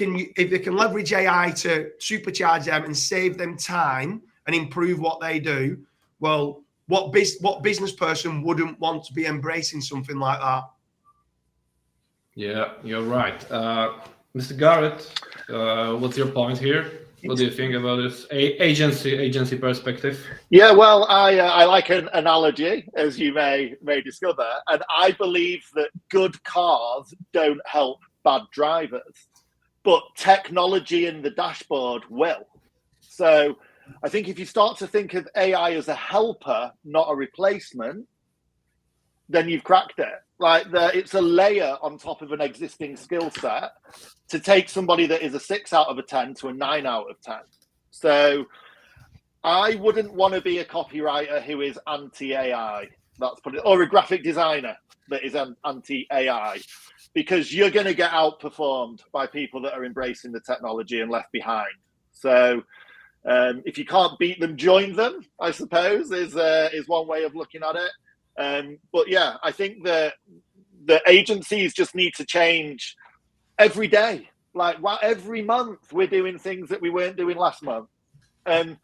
can leverage AI to supercharge them and save them time and improve what they do, well, what business person wouldn't want to be embracing something like that? Yeah, you're right. Mr. Gareth, what's your point here? What do you think about this agency perspective? Yeah, well, I like an analogy, as you may discover, and I believe that good cars don't help bad drivers, but technology in the dashboard will. So I think if you start to think of AI as a helper, not a replacement, then you've cracked it. Like it's a layer on top of an existing skill set to take somebody that is a 6 out of 10 to a 9 out of 10. So I wouldn't want to be a copywriter who is anti-AI. Or a graphic designer that is anti-AI, because you're going to get outperformed by people that are embracing the technology and left behind. So if you can't beat them, join them, I suppose, is one way of looking at it. But yeah, I think that the agencies just need to change every day. Like every month we're doing things that we weren't doing last month. And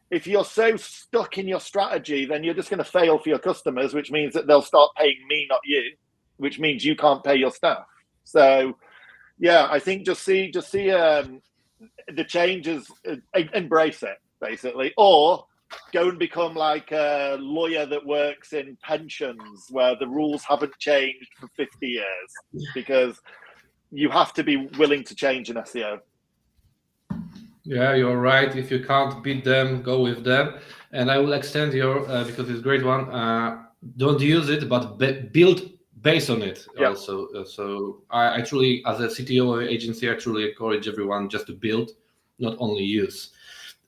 if you're so stuck in your strategy, then you're just going to fail for your customers, which means that they'll start paying me, not you, which means you can't pay your staff. So yeah, I think just see the changes, embrace it basically, or go and become like a lawyer that works in pensions where the rules haven't changed for 50 years, because you have to be willing to change in SEO. Yeah, you're right. If you can't beat them, go with them. And I will extend your, because it's a great one, don't use it, but build based on it also. So I truly, as a CTO of an agency, I truly encourage everyone just to build, not only use.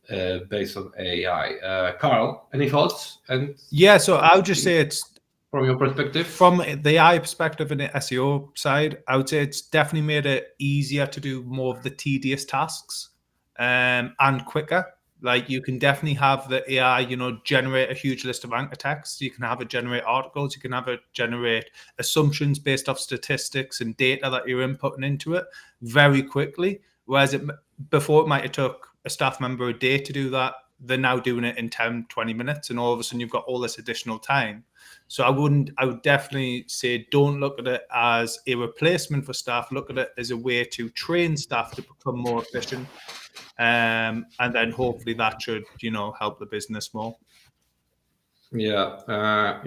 Based on AI. Carl, any thoughts? And yeah, so I would just say it's from your perspective, from the AI perspective and the SEO side, I would say it's definitely made it easier to do more of the tedious tasks and quicker. Like you can definitely have the AI, generate a huge list of anchor texts. You can have it generate articles. You can have it generate assumptions based off statistics and data that you're inputting into it very quickly. Whereas before it might have took a staff member a day to do that, they're now doing it in 10, 20 minutes, and all of a sudden you've got all this additional time. So I would definitely say don't look at it as a replacement for staff. Look at it as a way to train staff to become more efficient. And then hopefully that should, help the business more. Yeah.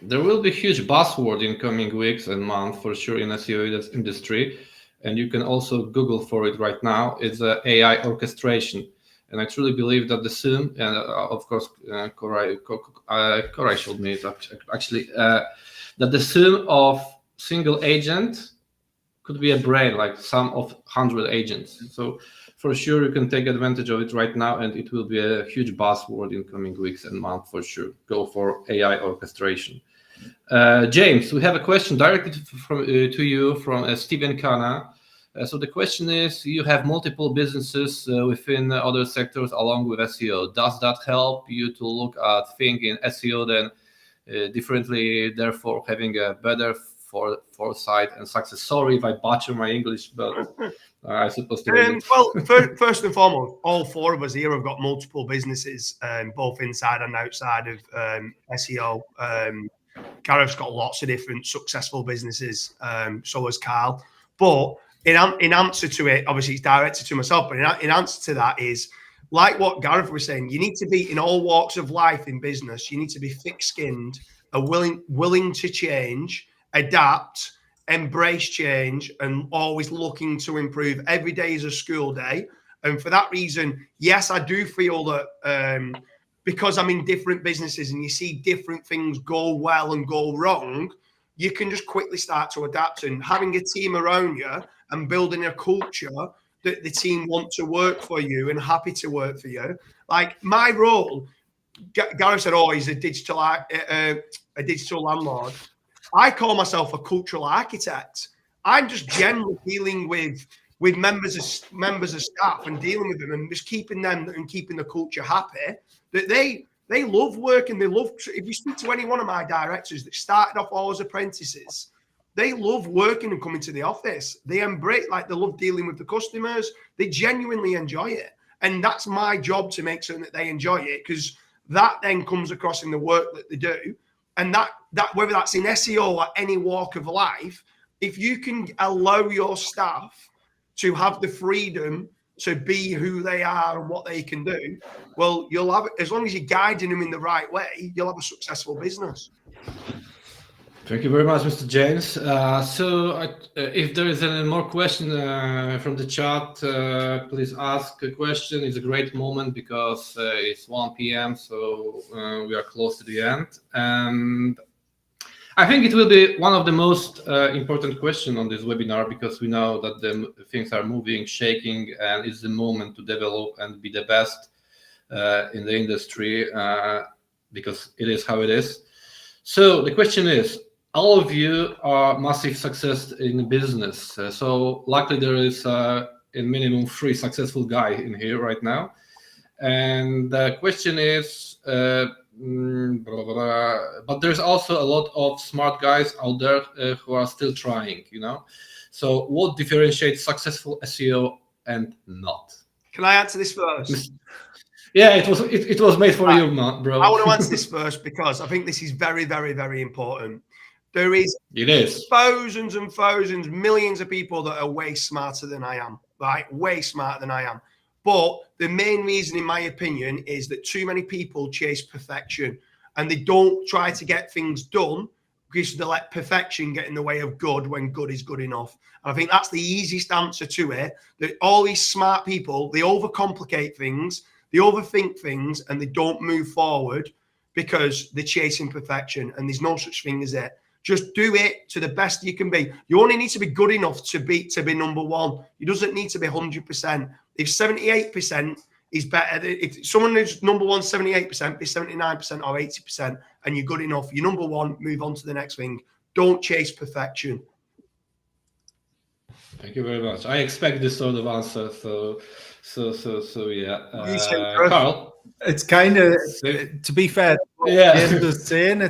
There will be huge buzzword in coming weeks and months for sure in SEO industry. And you can also Google for it right now. It's AI orchestration. And I truly believe that the soon, and of course, Koray showed me it actually, that the soon of single agent could be a brain, like sum of 100 agents. So for sure, you can take advantage of it right now, and it will be a huge buzzword in coming weeks and months for sure. Go for AI orchestration. James, we have a question directly to you from Stephen Kana. So the question is, you have multiple businesses within other sectors along with SEO. Does that help you to look at things in SEO then differently, therefore having a better foresight and success? Sorry if I butcher my English, but I suppose to well, first and foremost, all four of us here have got multiple businesses, both inside and outside of SEO. Gareth's got lots of different successful businesses, so has Carl. But in answer to it, obviously it's directed to myself, but in answer to that is, like what Gareth was saying, you need to be in all walks of life in business. You need to be thick-skinned, willing to change, adapt, embrace change, and always looking to improve. Every day is a school day. And for that reason, yes, I do feel that because I'm in different businesses and you see different things go well and go wrong, you can just quickly start to adapt. And having a team around you and building a culture that the team want to work for you and happy to work for you. Like my role, Gareth said, "Oh, he's a digital landlord." I call myself a cultural architect. I'm just generally dealing with members of staff and dealing with them and just keeping them and keeping the culture happy. That they love working. They love. If you speak to any one of my directors that started off all as apprentices, they love working and coming to the office. They embrace, like, they love dealing with the customers. They genuinely enjoy it. And that's my job, to make certain that they enjoy it, because that then comes across in the work that they do. And that whether that's in SEO or any walk of life, if you can allow your staff to have the freedom to be who they are and what they can do, well, you'll have, as long as you're guiding them in the right way, you'll have a successful business. Thank you very much, Mr. James. If there is any more question from the chat, please ask a question. It's a great moment because it's 1 p.m., so we are close to the end. And I think it will be one of the most important questions on this webinar, because we know that the things are moving, shaking, and it's the moment to develop and be the best in the industry, because it is how it is. So the question is, all of you are massive success in business. So luckily there is a minimum 3 successful guy in here right now. And the question is, but there's also a lot of smart guys out there who are still trying, you know. So what differentiates successful SEO and not? Can I answer this first? Yeah, it was made for you, bro. I want to answer this first because I think this is very, very, very important. It is thousands and thousands, millions of people that are way smarter than I am, right? Way smarter than I am. But the main reason, in my opinion, is that too many people chase perfection and they don't try to get things done because they let perfection get in the way of good when good is good enough. And I think that's the easiest answer to it, that all these smart people, they overcomplicate things, they overthink things, and they don't move forward because they're chasing perfection, and there's no such thing as it. Just do it to the best you can be. You only need to be good enough to be number one. It doesn't need to be 100%. If 78% is better, if someone is number one 78%, be 79% or 80%, and you're good enough, you're number one, move on to the next thing. Don't chase perfection. Thank you very much. I expect this sort of answer. So yeah. Carl? It's kind of, to be fair, James was saying,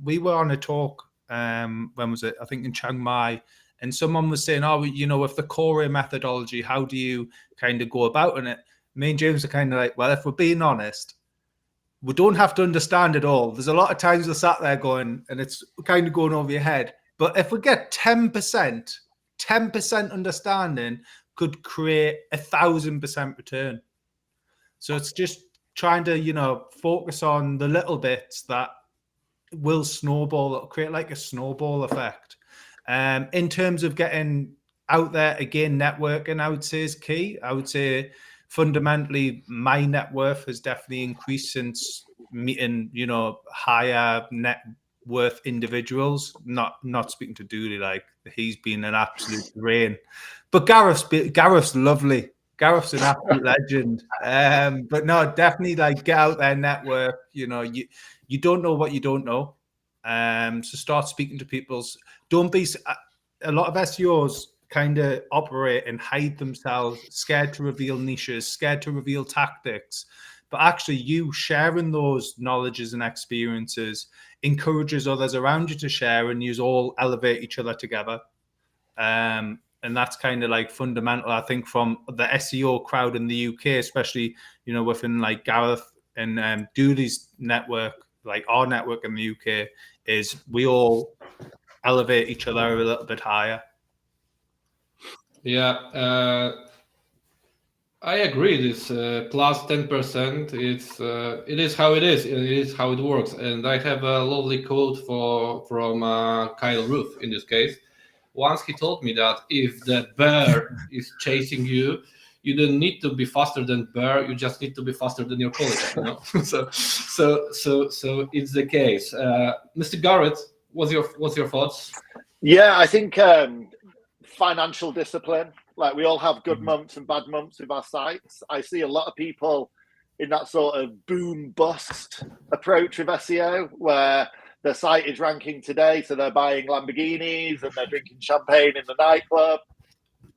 we were on a talk, when was it? I think in Chiang Mai, and someone was saying, oh, you know, with the core methodology, how do you kind of go about it? Me and James are kind of like, well, if we're being honest, we don't have to understand it all. There's a lot of times we're sat there going, and it's kind of going over your head. But if we get 10% understanding could create 1,000% return. So it's just trying to, you know, focus on the little bits that will snowball, it'll create like a snowball effect. In terms of getting out there, again, networking, I would say, is key. I would say fundamentally my net worth has definitely increased since meeting, you know, higher net worth individuals. Not speaking to Dooley, like, he's been an absolute rain. But Gareth's lovely. Gareth's an absolute legend. But no, definitely, like, get out there, network. You know, you don't know what you don't know. So start speaking to people. Don't be, a lot of SEOs kind of operate and hide themselves, scared to reveal niches, scared to reveal tactics. But actually, you sharing those knowledges and experiences encourages others around you to share, and you all elevate each other together. And that's kind of like fundamental, I think, from the SEO crowd in the UK, especially, you know, within like Gareth and Dooley's network, like our network in the UK, is we all elevate each other a little bit higher. Yeah, I agree. This plus 10%, it is how it is. It is how it works. And I have a lovely quote from Kyle Roof in this case. Once he told me that if the bear is chasing you, you don't need to be faster than Bear. You just need to be faster than your colleague. You know? so it's the case. Mr. Gareth, what's your thoughts? Yeah, I think financial discipline. Like, we all have good months and bad months with our sites. I see a lot of people in that sort of boom bust approach with SEO, where their site is ranking today, so they're buying Lamborghinis and they're drinking champagne in the nightclub.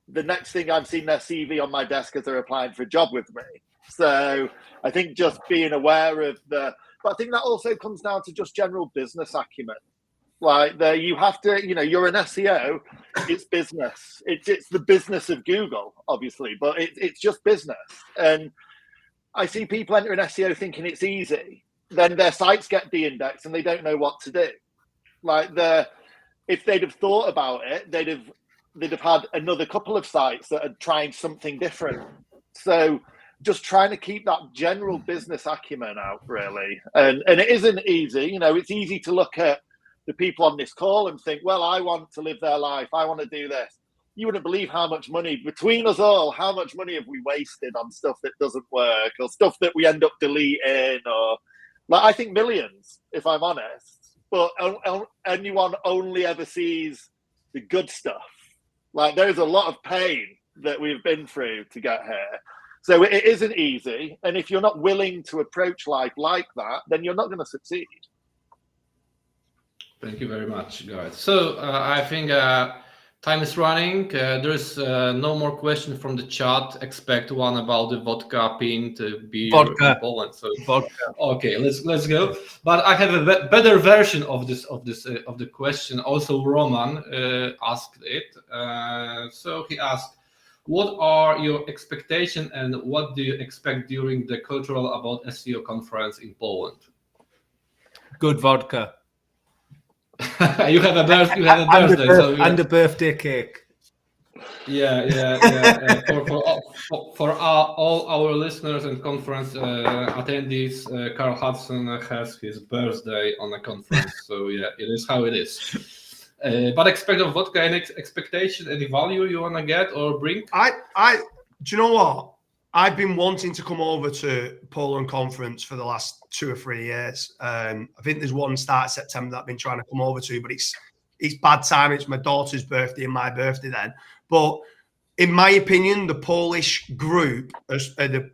The next thing I've seen their CV on my desk as they're applying for a job with me. So I think just being aware of but I think that also comes down to just general business acumen. Like, you have to, you're an SEO, it's business. It's the business of Google, obviously, but it's just business. And I see people enter an SEO thinking it's easy. Then their sites get de-indexed and they don't know what to do. Like, if they'd have thought about it, they'd have had another couple of sites that are trying something different. So just trying to keep that general business acumen out, really. And it isn't easy. It's easy to look at the people on this call and think, well, I want to live their life. I want to do this. You wouldn't believe how much money, between us all, how much money have we wasted on stuff that doesn't work, or stuff that we end up deleting, or I think millions, if I'm honest. But anyone only ever sees the good stuff. Like, there's a lot of pain that we've been through to get here. So it isn't easy. And if you're not willing to approach life like that, then you're not going to succeed. Thank you very much, Gareth. So I think time is running. There's no more question from the chat. Expect one about the vodka pint beer in Poland. So Vodka. Okay, let's go. But I have a better version of the question. Also, Roman asked it. So he asked, what are your expectations and what do you expect during the Cultural About SEO conference in Poland? Good vodka. You have a birthday, and a birthday cake. Yeah. For all our listeners and conference attendees, Carl Hudson has his birthday on a conference. So yeah, it is how it is. But expect of vodka, any expectation, any value you wanna get or bring? Do you know what? I've been wanting to come over to Poland conference for the last 2 or 3 years. I think there's one start of September that I've been trying to come over to, but it's bad time. It's my daughter's birthday and my birthday then. But in my opinion, the Polish group are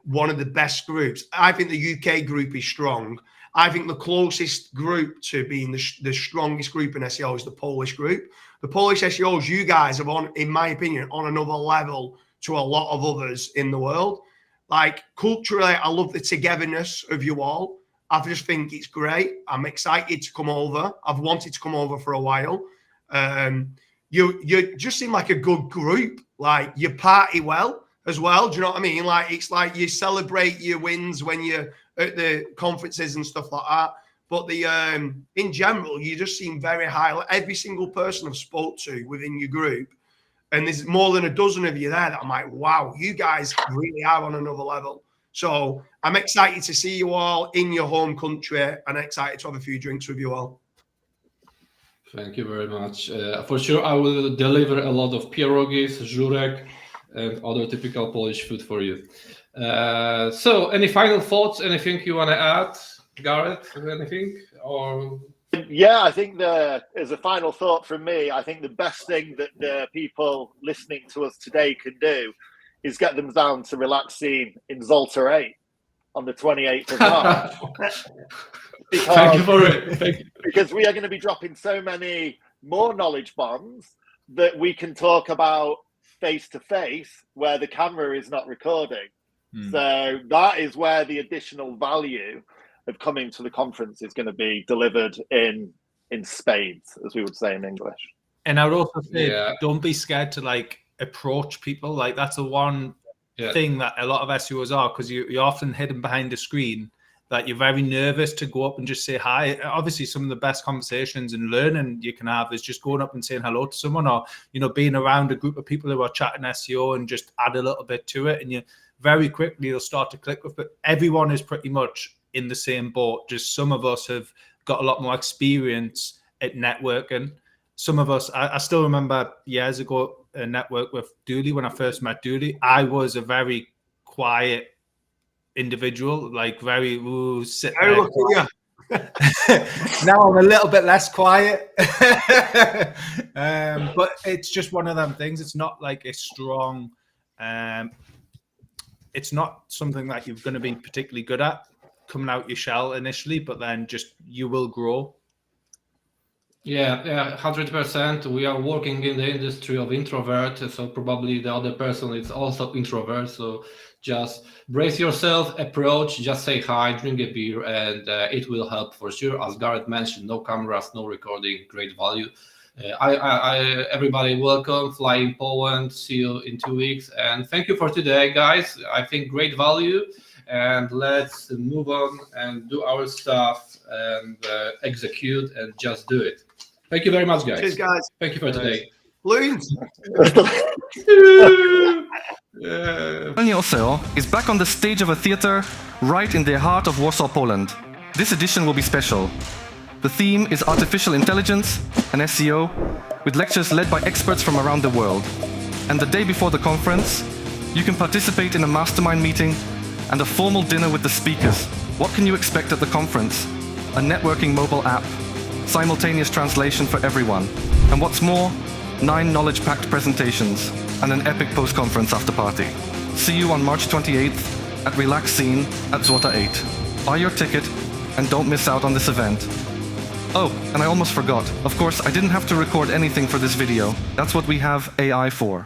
one of the best groups. I think the UK group is strong. I think the closest group to being the strongest group in SEO is the Polish group. The Polish SEOs, you guys are on, in my opinion, on another level to a lot of others in the world. Like, culturally, I love the togetherness of you all. I just think it's great. I'm excited to come over. I've wanted to come over for a while. You just seem like a good group. Like, you party well as well. Do you know what I mean? Like, it's like you celebrate your wins when you're at the conferences and stuff like that. But in general, you just seem very high. Every single person I've spoke to within your group, and there's more than a dozen of you there that I'm like, wow, you guys really are on another level. So I'm excited to see you all in your home country and excited to have a few drinks with you all. Thank you very much. For sure, I will deliver a lot of pierogis, żurek, and other typical Polish food for you. So any final thoughts, anything you want to add, Gareth, anything? Or... Yeah, I think as a final thought from me, I think the best thing that the people listening to us today can do is get them down to Relaxing in Zoltar 8 on the 28th of March. Thank you for it. Because we are going to be dropping so many more knowledge bombs that we can talk about face-to-face where the camera is not recording. So that is where the additional value of coming to the conference is going to be delivered in spades, as we would say in English. And I would also say, don't be scared to like approach people. Like, that's the one thing that a lot of SEOs are, because you're often hidden behind a screen, that you're very nervous to go up and just say hi. Obviously, some of the best conversations and learning you can have is just going up and saying hello to someone, or, you know, being around a group of people who are chatting SEO and just add a little bit to it. And you very quickly you'll start to click with, but everyone is pretty much in the same boat. Just some of us have got a lot more experience at networking. Some of us, I still remember years ago, network with Dooley. When I first met Dooley, I was a very quiet individual, like very sit there. Now I'm a little bit less quiet. But it's just one of them things. It's not like a strong, it's not something that you're going to be particularly good at coming out your shell initially, but then just you will grow. Yeah, 100%. We are working in the industry of introvert, so probably the other person is also introvert. So just brace yourself, approach, just say hi, drink a beer, and it will help for sure. As Gareth mentioned, no cameras, no recording, great value. Everybody welcome, fly in Poland, see you in 2 weeks. And thank you for today, guys. I think great value. And let's move on and do our stuff and execute and just do it. Thank you very much, guys. Cheers, guys. Thank you for today. Loons. Kulturalnie SEO is back on the stage of a theater right in the heart of Warsaw, Poland. This edition will be special. The theme is artificial intelligence and SEO, with lectures led by experts from around the world. And the day before the conference, you can participate in a mastermind meeting and a formal dinner with the speakers. What can you expect at the conference? A networking mobile app, simultaneous translation for everyone, and what's more, 9 knowledge-packed presentations and an epic post-conference after-party. See you on March 28th at Relax Scene at Złota 8. Buy your ticket and don't miss out on this event. Oh, and I almost forgot. Of course, I didn't have to record anything for this video. That's what we have AI for.